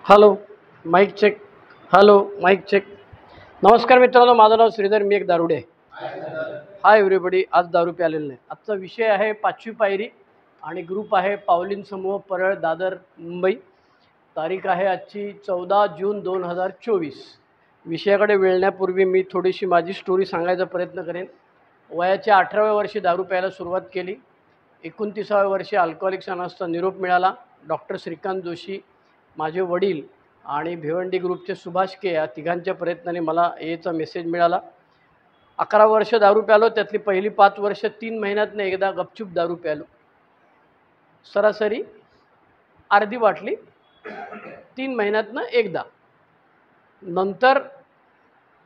Hello, mike check. Hello, mike check. नमस्कार मित्रांनो, माझं नाव श्रीधर, मी एक दारुडे. Hi everybody. आज दारू प्यालेलं नाही. आजचा विषय आहे 5वी पायरी आणि ग्रुप आहे पावलीन समूह, परळ, दादर, मुंबई. तारीख आहे आजची 14 जून 2024. विषयाकडे वेळण्यापूर्वी मी थोडीशी माझी स्टोरी सांगायचा प्रयत्न करेन. वयाच्या 18व्या वर्षी दारू प्यायला सुरुवात केली. 29व्या वर्षी अल्कोहोलिक्स अनॉनिमसचा निरोप मिळाला. डॉक्टर श्रीकांत जोशी, माझे वडील आणि भिवंडी ग्रुपचे सुभाष के या तिघांच्या प्रयत्नाने मला याचा मेसेज मिळाला. 11 वर्ष दारू प्यालो. त्यातली पहिली 5 वर्ष 3 महिन्यातनं एकदा गपचूप दारू प्यालो. सरासरी अर्धी बाटली 3 महिन्यातनं एकदा. नंतर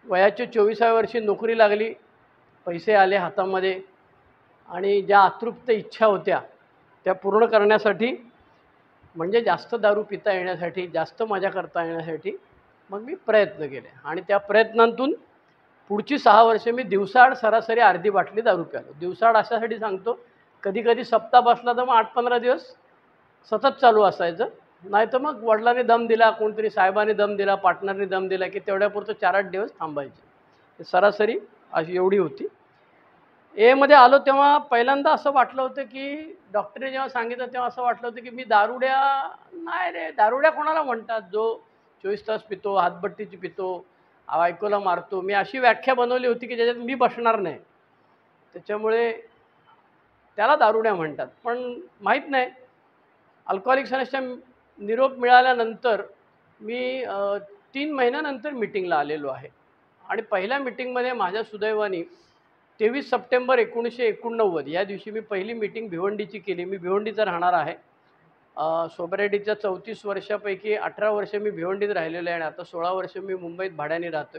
वयाच्या 24व्या वर्षी नोकरी लागली, पैसे आले हातामध्ये आणि ज्या अतृप्त इच्छा होत्या त्या पूर्ण करण्यासाठी, म्हणजे जास्त दारू पिता येण्यासाठी, जास्त मजा करता येण्यासाठी मग मी प्रयत्न केले आणि त्या प्रयत्नांतून पुढची 6 वर्षे मी दिवसाआड सरासरी अर्धी बाटली दारू प्यालो. दिवसाआड अशासाठी सांगतो, कधी कधी सप्ताह बसला तर मग 8-15 दिवस सतत चालू असायचं. नाही तर मग वडिलांनी दम दिला, कोणतरी साहेबांनी दम दिला, पार्टनरने दम दिला की तेवढ्यापुरतं 4-8 दिवस थांबायचे. सरासरी अशी एवढी होती. एमध्ये आलो तेव्हा पहिल्यांदा असं वाटलं होतं की डॉक्टरने जेव्हा सांगितलं तेव्हा असं वाटलं होतं की मी दारुड्या नाही रे. दारुड्या कोणाला म्हणतात? जो 24 तास पितो, हातभट्टीची पितो, बायकोला मारतो. मी अशी व्याख्या बनवली होती की ज्याच्यात मी बसणार नाही. त्याच्यामुळे त्याला दारुड्या म्हणतात. पण माहीत नाही. अल्कोहोलिक्स अनॉनिमसचा निरोप मिळाल्यानंतर मी 3 महिन्यानंतर मीटिंगला आलेलो आहे आणि पहिल्या मीटिंगमध्ये माझ्या सुदैवाने 23 सप्टेंबर 1989 या दिवशी मी पहिली मीटिंग भिवंडीची केली. मी भिवंडीचा राहणार आहे. सोबरायटीच्या 34 वर्षापैकी 18 वर्ष मी भिवंडीत राहिलेलो आहे आणि आता 16 वर्ष मी मुंबईत भाड्याने राहतो.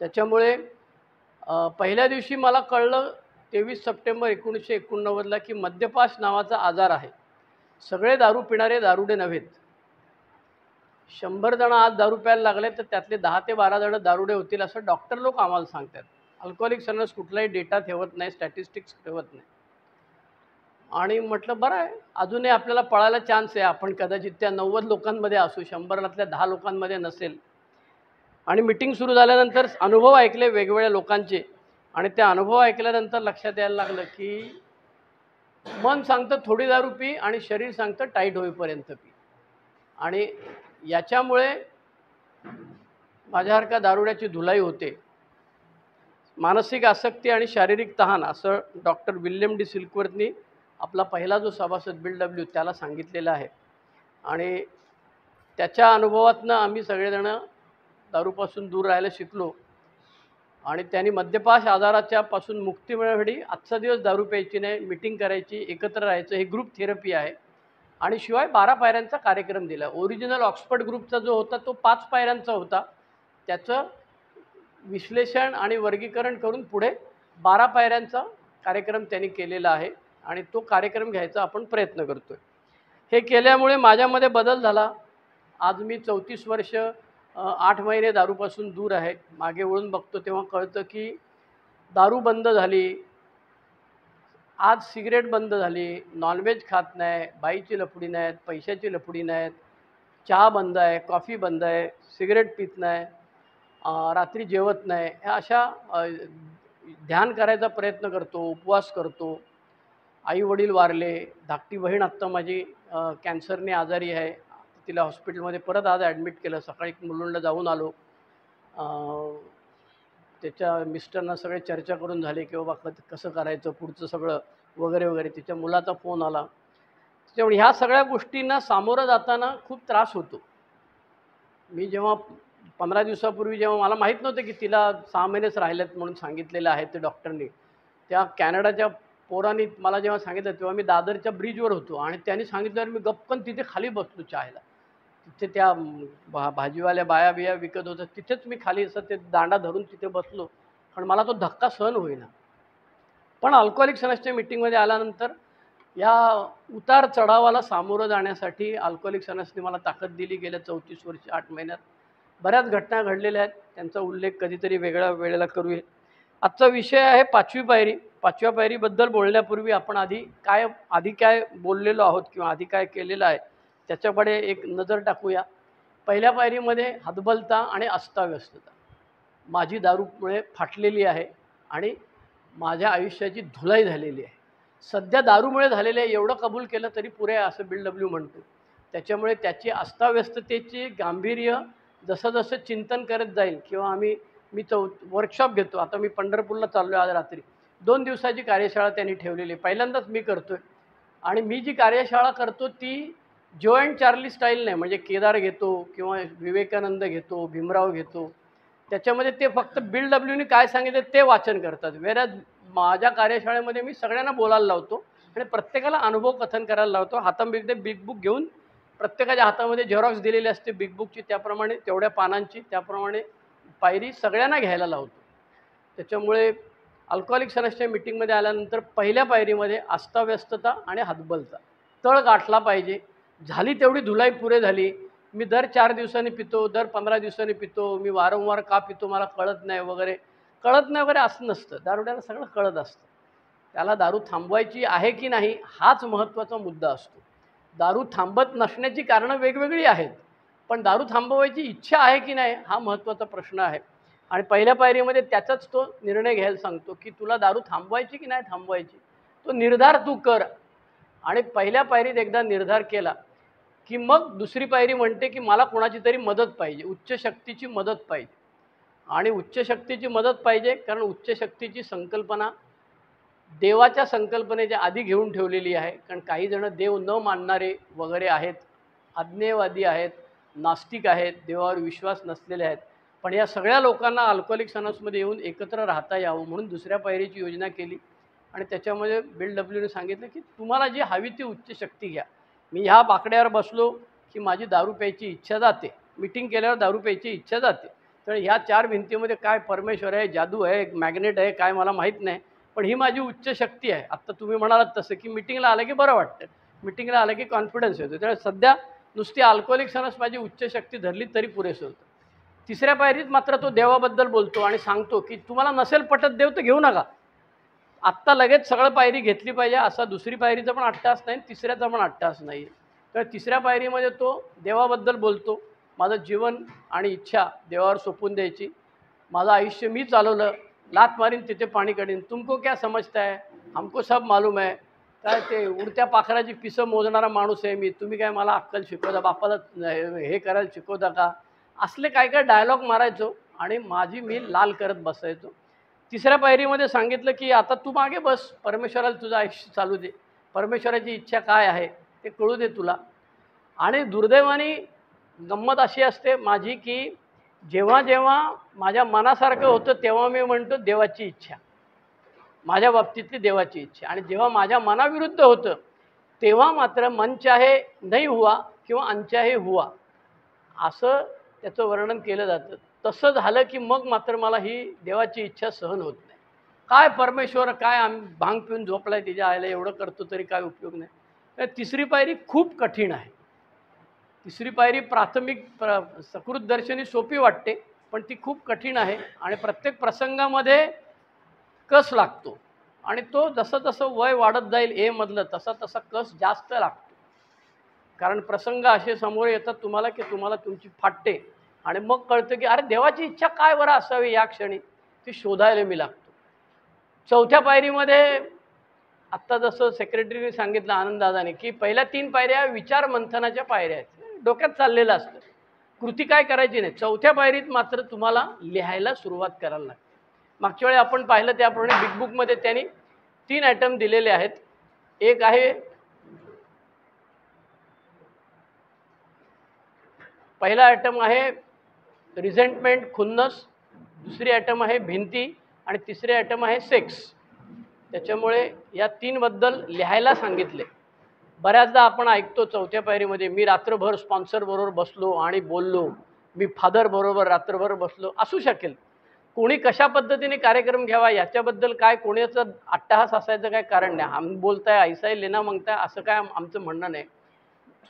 त्याच्यामुळे पहिल्या दिवशी मला कळलं 23 सप्टेंबर 1989ला की मद्यपाश नावाचा आजार आहे. सगळे दारू पिणारे दारुडे नव्हेत. 100 जण आज दारू प्यायला लागले तर त्यातले 10 ते 12 जण दारुडे होतील असं डॉक्टर लोक आम्हाला सांगतात. अल्कोहोलिक्स अनॉनिमस कुठलाही डेटा ठेवत नाही, स्टॅटिस्टिक्स ठेवत नाही. आणि म्हटलं बरं आहे, अजूनही आपल्याला पळायला चान्स आहे. आपण कदाचित त्या 90 लोकांमध्ये असू, 100तल्या 10 लोकांमध्ये नसेल. आणि मीटिंग सुरू झाल्यानंतर अनुभव ऐकले वेगवेगळ्या लोकांचे आणि त्या अनुभव ऐकल्यानंतर लक्षात यायला लागलं की मन सांगतं थोडी दारू पी आणि शरीर सांगतं टाईट होईपर्यंत पी. आणि याच्यामुळे माझ्यासारख्या दारुड्याची धुलाई होते. मानसिक आसक्ती आणि शारीरिक तहान असं डॉक्टर विल्यम डी सिल्कवर्थनी आपला पहिला जो सभासद बिल डब्ल्यू त्याला सांगितलेलं आहे. आणि त्याच्या अनुभवातनं आम्ही सगळेजणं दारूपासून दूर राहायला शिकलो आणि त्यांनी मद्यपाश आजाराच्या पासून मुक्ती मिळवण्यासाठी आजचा दिवस दारू प्यायची नाही, मीटिंग करायची, एकत्र राहायचं, हे ग्रुप थेरपी आहे. आणि शिवाय 12 पायऱ्यांचा कार्यक्रम दिला. ओरिजिनल ऑक्सफर्ड ग्रुपचा जो होता तो 5 पायऱ्यांचा होता. त्याचं विश्लेषण आणि वर्गीकरण करून पुढे 12 पायऱ्यांचा कार्यक्रम त्यांनी केलेला आहे आणि तो कार्यक्रम घ्यायचा आपण प्रयत्न करतो आहे. हे केल्यामुळे माझ्यामध्ये बदल झाला. आज मी 34 वर्ष 8 महिने दारूपासून दूर आहे. मागे वळून बघतो तेव्हा कळतं की दारू बंद झाली, आज सिगरेट बंद झाली, नॉनव्हेज खात नाही, बाईची लफडी नाहीत, पैशाची लफडी नाहीत, चहा बंद आहे, कॉफी बंद आहे, सिगरेट पित नाही, रात्री जेवत नाही. ह्या अशा ध्यान करायचा प्रयत्न करतो, उपवास करतो. आई वडील वारले. धाकटी बहीण आत्ता माझी कॅन्सरने आजारी आहे. तिला हॉस्पिटलमध्ये परत आज ॲडमिट केलं. सकाळी मुलुंडला जाऊन आलो. त्याच्या मिस्टरना सगळे चर्चा करून झाले की बाबा कसं करायचं पुढचं सगळं वगैरे वगैरे. तिच्या मुलाचा फोन आला. त्याच्यामुळे ह्या सगळ्या गोष्टींना सामोरं जाताना खूप त्रास होतो. मी जेव्हा 15 दिवसापूर्वी जेव्हा मला माहीत नव्हतं की तिला 6 महिनेच राहिलेत म्हणून सांगितलेलं आहे ते डॉक्टरने, त्या कॅनडाच्या पोरांनी मला जेव्हा सांगितलं तेव्हा मी दादरच्या ब्रिजवर होतो आणि त्यांनी सांगितल्यावर मी गपकन तिथे खाली बसलो चहायला. तिथे त्या भाजीवाल्या बाया बिया विकत होत्या तिथेच मी खाली असं ते दांडा धरून तिथे बसलो. पण मला तो धक्का सहन होईना. पण अल्कोहोलिक्स अनॉनिमसच्या मीटिंगमध्ये आल्यानंतर या उतार चढावाला सामोरं जाण्यासाठी अल्कोहोलिक्स अनॉनिमसने मला ताकद दिली. गेल्या 34 वर्ष 8 महिन्यात बऱ्याच घटना घडलेल्या आहेत. त्यांचा उल्लेख कधीतरी वेगळ्या वेळेला करूया. आजचा विषय आहे 5वी पायरी. 5व्या पायरीबद्दल बोलण्यापूर्वी आपण आधी काय बोललेलो आहोत किंवा आधी काय केलेलं आहे त्याच्याकडे एक नजर टाकूया. पहिल्या पायरीमध्ये हतबलता आणि अस्ताव्यस्तता. माझी दारूमुळे फाटलेली आहे आणि माझ्या आयुष्याची धुलाई झालेली आहे. सध्या दारूमुळे झालेलं आहे एवढं कबूल केलं तरी पुरे असं बिल डब्ल्यू म्हणतो. त्याच्यामुळे त्याची अस्ताव्यस्ततेची गांभीर्य जसं जसं चिंतन करत जाईल किंवा मी वर्कशॉप घेतो. आता मी पंढरपूरला चाललो आहे आज रात्री. 2 दिवसाची कार्यशाळा त्यांनी ठेवलेली आहे. पहिल्यांदाच मी करतो आहे आणि मी जी कार्यशाळा करतो ती जो अँड चार्ली स्टाईल नाही. म्हणजे केदार घेतो किंवा विवेकानंद घेतो, भीमराव घेतो. त्याच्यामध्ये ते फक्त बिल डब्ल्यूनी काय सांगितलं ते वाचन करतात. वेरॅज माझ्या कार्यशाळेमध्ये मी सगळ्यांना बोलायला लावतो आणि प्रत्येकाला अनुभव कथन करायला लावतो. हातामध्ये बिग बुक घेऊन प्रत्येकाच्या हातामध्ये झेरॉक्स दिलेली असते बिग बुकची, त्याप्रमाणे तेवढ्या पानांची, त्याप्रमाणे पायरी सगळ्यांना घ्यायला लावतो. त्याच्यामुळे अल्कोहोलिक सनसच्या मीटिंगमध्ये आल्यानंतर पहिल्या पायरीमध्ये अस्ताव्यस्तता आणि हतबलता. तळ गाठला पाहिजे. झाली तेवढी धुलाई पुरे झाली. मी दर 4 दिवसांनी पितो, दर 15 दिवसांनी पितो, मी वारंवार का पितो मला कळत नाही वगैरे. कळत नाही वगैरे असं नसतं. दारुड्याला सगळं कळत असतं. त्याला दारू थांबवायची आहे की नाही हाच महत्त्वाचा मुद्दा असतो. दारू थांबत नसण्याची कारणं वेगवेगळी आहेत, पण दारू थांबवायची इच्छा आहे की नाही हा महत्त्वाचा प्रश्न आहे. आणि पहिल्या पायरीमध्ये त्याचाच तो निर्णय घ्यायला सांगतो की तुला दारू थांबवायची की नाही थांबवायची, तो निर्धार तू कर. आणि पहिल्या पायरीत एकदा निर्धार केला की मग दुसरी पायरी म्हणते की मला कोणाची तरी मदत पाहिजे, उच्च शक्तीची मदत पाहिजे. आणि उच्च शक्तीची मदत पाहिजे कारण उच्च शक्तीची संकल्पना देवाच्या संकल्पनेच्या आधी घेऊन ठेवलेली आहे. कारण काही जण देव न मानणारे वगैरे आहेत, अज्ञेयवादी आहेत, नास्तिक आहेत, देवावर विश्वास नसलेले आहेत. पण या सगळ्या लोकांना अल्कोहोलिक सनसमध्ये येऊन एकत्र राहता यावं म्हणून दुसऱ्या पायरीची योजना केली. आणि त्याच्यामध्ये बिल डब्ल्यूने सांगितलं की तुम्हाला जी हवी ती उच्च शक्ती घ्या. मी ह्या बाकड्यावर बसलो की माझी दारू प्यायची इच्छा जाते, मीटिंग केल्यावर दारू प्यायची इच्छा जाते. तर ह्या 4 भिंतीमध्ये काय परमेश्वर आहे, जादू आहे, मॅग्नेट आहे, काय मला माहीत नाही, पण ही माझी उच्च शक्ती आहे. आत्ता तुम्ही म्हणालात तसं की मीटिंगला आलं की बरं वाटतं, मीटिंगला आलं की कॉन्फिडन्स येतो. त्यामुळे सध्या नुसती अल्कोहोलिक सनस माझी उच्च शक्ती धरली तरी पुरेसं होतं. तिसऱ्या पायरीत मात्र तो देवाबद्दल बोलतो आणि सांगतो की तुम्हाला नसेल पटत देव तर घेऊ नका. आत्ता लगेच सगळं पायरी घेतली पाहिजे असा दुसरी पायरीचा पण अट्टास नाही, तिसऱ्याचा पण अट्टास नाही. तर तिसऱ्या पायरीमध्ये तो देवाबद्दल बोलतो. माझं जीवन आणि इच्छा देवावर सोपून द्यायची. माझं आयुष्य मी चालवलं, लात मारीन तिथे पाणी काढीन, तुमको क्या समजताय, हमको सब मालूम आहे. काय ते उडत्या पाखराची पिसं मोजणारा माणूस आहे मी, तुम्ही काय मला अक्कल शिकवता, बापाला हे करायला शिकवता का, असले काय काय डायलॉग मारायचो आणि मी लाल करत बसायचो. तिसऱ्या पायरीमध्ये सांगितलं की आता तू मागे बस, परमेश्वराला तुझं आयुष्य चालू दे, परमेश्वराची इच्छा काय आहे ते कळू दे तुला. आणि दुर्दैवाने गंमत अशी असते माझी की जेव्हा जेव्हा माझ्या मनासारखं होतं तेव्हा मी म्हणतो देवाची इच्छा, माझ्या बाबतीतली देवाची इच्छा. आणि जेव्हा माझ्या मनाविरुद्ध होतं तेव्हा मात्र मन चाहे नाही हुआ किंवा अनचाहे हुआ असं त्याचं वर्णन केलं जातं. तसं झालं की मग मात्र मला ही देवाची इच्छा सहन होत नाही. काय परमेश्वर, काय भांग पिऊन झोपलाय तिच्या आईला, एवढं करतो तरी काय उपयोग नाही. तर तिसरी पायरी खूप कठीण आहे. तिसरी पायरी प्राथमिक सकृत दर्शनी सोपी वाटते, पण ती खूप कठीण आहे. आणि प्रत्येक प्रसंगामध्ये कस लागतो आणि तो जसं जसं वय वाढत जाईल ए मधलं तसा तसा कस जास्त लागतो. कारण प्रसंग असे समोर येतात तुम्हाला की तुम्हाला तुमची फाटते आणि मग कळतं की अरे देवाची इच्छा काय बरं असावी या क्षणी, ती शोधायला मी लागतो. चौथ्या पायरीमध्ये आत्ता जसं सेक्रेटरीने सांगितलं आनंददादाने की पहिल्या 3 पायऱ्या विचार मंथनाच्या पायऱ्या आहेत, डोक्यात चाललेलं असतं, कृती काय करायची नाही. चौथ्या पायरीत मात्र तुम्हाला लिहायला सुरुवात करायला लागते. मागच्या वेळी आपण पाहिलं त्याप्रमाणे बिग बुकमध्ये त्यांनी 3 आयटम दिलेले आहेत. एक आहे, पहिला आयटम आहे रिझेंटमेंट, खुन्नस. दुसरी आयटम आहे भिंती आणि तिसरी आयटम आहे सेक्स. त्याच्यामुळे या 3 बद्दल लिहायला सांगितले. बऱ्याचदा आपण ऐकतो चौथ्या पायरीमध्ये मी रात्रभर स्पॉन्सर बरोबर बसलो आणि बोललो, मी फादर बरोबर रात्रभर बसलो. असू शकेल, कोणी कशा पद्धतीने कार्यक्रम घ्यावा याच्याबद्दल काय कोणाचं अट्टहास असायचं काय कारण नाही. आम्ही बोलताय ऐसाय लेना मागताय असं काय आमचं म्हणणं नाही.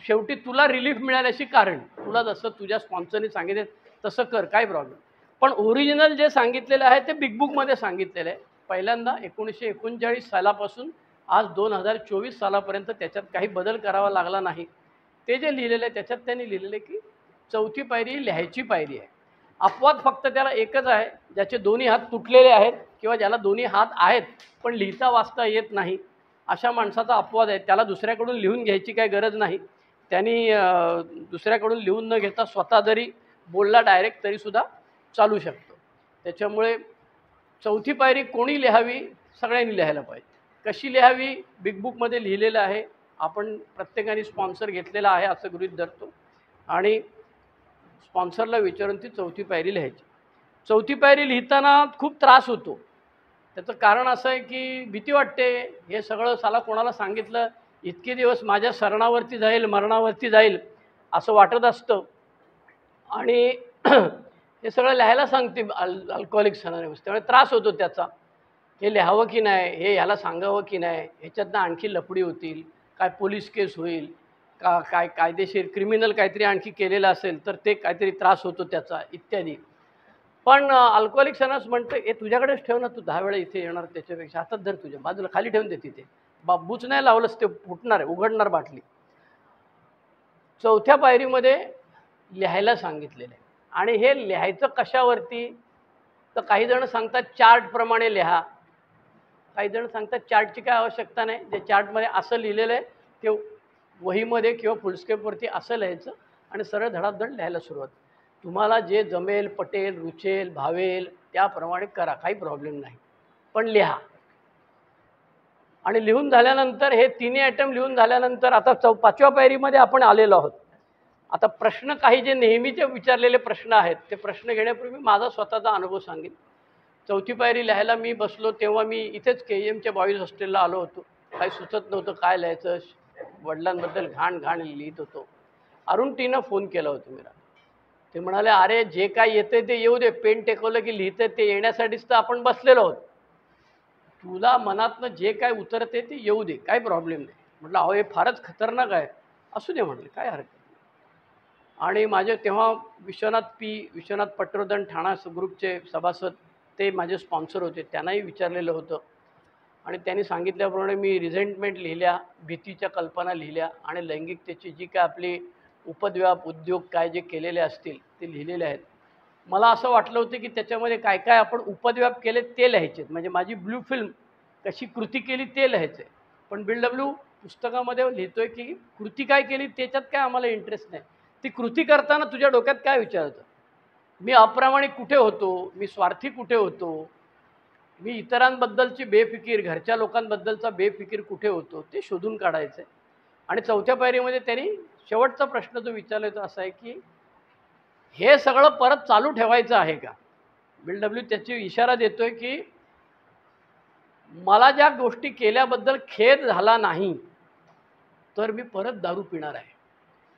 शेवटी तुला रिलीफ मिळाल्याशी कारण, तुला जसं तुझ्या स्पॉन्सरने सांगितले तसं कर, काय प्रॉब्लेम. पण ओरिजिनल जे सांगितलेलं आहे ते बिग बुकमध्ये सांगितलेलं आहे. पहिल्यांदा 1939 सालापासून आज 2024 सालापर्यंत त्याच्यात काही बदल करावा लागला नाही. ते जे लिहिलेलं आहे त्याच्यात त्यांनी लिहिलेलं आहे की चौथी पायरी लिहायची पायरी आहे. अपवाद फक्त त्याला एकच आहे, ज्याचे दोन्ही हात तुटलेले आहेत किंवा ज्याला दोन्ही हात आहेत पण लिहिता वाचता येत नाही, अशा माणसाचा अपवाद आहे. त्याला दुसऱ्याकडून लिहून घ्यायची काही गरज नाही. त्यांनी दुसऱ्याकडून लिहून न घेता स्वतः जरी बोलला डायरेक्ट तरीसुद्धा चालू शकतो. त्याच्यामुळे चौथी पायरी कोणी लिहावी, सगळ्यांनी लिहायला पाहिजे. कशी लिहावी बिग बुकमध्ये लिहिलेलं आहे. आपण प्रत्येकाने स्पॉन्सर घेतलेला आहे असं गृहीत धरतो आणि स्पॉन्सरला विचारून ती चौथी पायरी लिहायची. चौथी पायरी लिहिताना खूप त्रास होतो. त्याचं कारण असं आहे की भीती वाटते, हे सगळं साला कोणाला सांगितलं, इतके दिवस माझ्या सरणावरती जाईल, मरणावरती जाईल असं वाटत असतं. आणि हे सगळं लिहायला सांगते अल्कोहोलिक्स अनोनिमस, त्यामुळे त्रास होतो त्याचा. हे लिहावं की नाही, हे ह्याला सांगावं की नाही, ह्याच्यातनं आणखी लफडी होतील, काय पोलीस केस होईल का, काय कायदेशीर क्रिमिनल काहीतरी आणखी केलेलं असेल तर ते काहीतरी त्रास होतो त्याचा इत्यादी. पण अल्कोहोलिक्स अनोनिमस म्हणतं हे तुझ्याकडेच ठेव ना, तू 10 वेळा इथे येणार, त्याच्यापेक्षा हातात धर, तुझ्या बाजूला खाली ठेवून दे तिथे, बाबूच नाही लावलंच ते फुटणार आहे, उघडणार बाटली. चौथ्या पायरीमध्ये लिहायला सांगितलेलं आहे. आणि हे लिहायचं कशावरती, तर काही जण सांगतात चार्टप्रमाणे लिहा, काही जण सांगतात चार्टची काय आवश्यकता नाही, जे चार्टमध्ये असं लिहिलेलं आहे ते वहीमध्ये किंवा फुलस्केपवरती असं लिहायचं आणि सरळ धडाधड लिहायला सुरुवात. तुम्हाला जे जमेल, पटेल, रुचेल, भावेल त्याप्रमाणे करा, काही प्रॉब्लेम नाही, पण लिहा. आणि लिहून झाल्यानंतर हे तिन्ही आयटम लिहून झाल्यानंतर आता 5व्या पायरीमध्ये आपण आलेलो आहोत. आता प्रश्न काही जे नेहमीचे विचारलेले प्रश्न आहेत ते प्रश्न घेण्यापूर्वी माझा स्वतःचा अनुभव सांगेन. चौथी पायरी लिहायला मी बसलो तेव्हा मी इथेच KEMच्या बॉईज हॉस्टेलला आलो होतो. काही सुचत नव्हतं काय लिहायचं, वडिलांबद्दल घाण घाण लिहित होतो. अरुण टीनं फोन केला होता मला. ते म्हणाले अरे जे काय येते ते येऊ दे, पेन टेकवलं की लिहितं, ते येण्यासाठीच तर आपण बसलेलो आहोत, तुला मनातनं जे काय उतरते ते येऊ दे, काही प्रॉब्लेम नाही. म्हटलं अहो हे फारच खतरनाक आहे. असू दे म्हटलं, काय हरकत नाही. आणि माझे तेव्हा विश्वनाथ पटवर्धन ठाणा ग्रुपचे सभासद ते माझे स्पॉन्सर होते, त्यांनाही विचारलेलं होतं आणि त्यांनी सांगितल्याप्रमाणे मी रिझेंटमेंट लिहिल्या, भीतीच्या कल्पना लिहिल्या आणि लैंगिकतेची जी काय आपली उपद्व्याप उद्योग काय जे केलेले असतील ते लिहिलेले आहेत. मला असं वाटलं होतं की त्याच्यामध्ये काय काय आपण उपद्व्याप केले ते लिहायचे, म्हणजे माझी ब्लू फिल्म कशी कृती केली ते लिहायचं. पण BW पुस्तकामध्ये लिहितोय की कृती काय केली त्याच्यात काय आम्हाला इंटरेस्ट नाही, ती कृती करताना तुझ्या डोक्यात काय विचार होतं, मी अप्रामाणिक कुठे होतो, मी स्वार्थी कुठे होतो, मी इतरांबद्दलची बेफिकीर, घरच्या लोकांबद्दलचा बेफिकीर कुठे होतो, ते शोधून काढायचं. आणि चौथ्या पायरीमध्ये त्यांनी शेवटचा प्रश्न जो विचारला तो असा आहे की हे सगळं परत चालू ठेवायचं आहे का. BW त्याची इशारा देतोय की मला ज्या गोष्टी केल्याबद्दल खेद झाला नाही तर मी परत दारू पिणार आहे.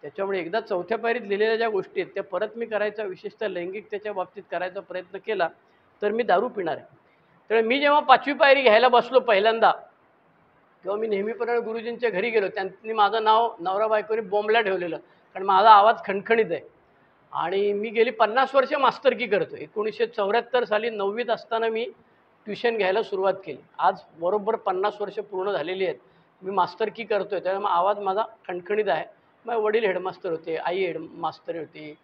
त्याच्यामुळे एकदा चौथ्या पायरीत लिहिलेल्या ज्या गोष्टी आहेत त्या परत मी करायचा, विशेषतः लैंगिकतेच्या बाबतीत करायचा प्रयत्न केला तर मी दारू पिणार आहे. त्यामुळे मी जेव्हा 5वी पायरी घ्यायला बसलो पहिल्यांदा तेव्हा मी नेहमीप्रमाणे गुरुजींच्या घरी गेलो. त्यांनी माझं नाव नवरा बायकोने बोंबला ठेवलेलं, कारण माझा आवाज खणखणीत आहे. आणि मी गेली 50 वर्ष मास्तरकी करतो. 1974 साली 9वीत असताना मी ट्युशन घ्यायला सुरुवात केली. आज बरोबर 50 वर्ष पूर्ण झालेली आहेत. मी मास्तरकी करतोय, त्यामुळे आवाज माझा खणखणीत आहे. माझे वडील हेडमास्तर होते, आई हेडमास्तर होती,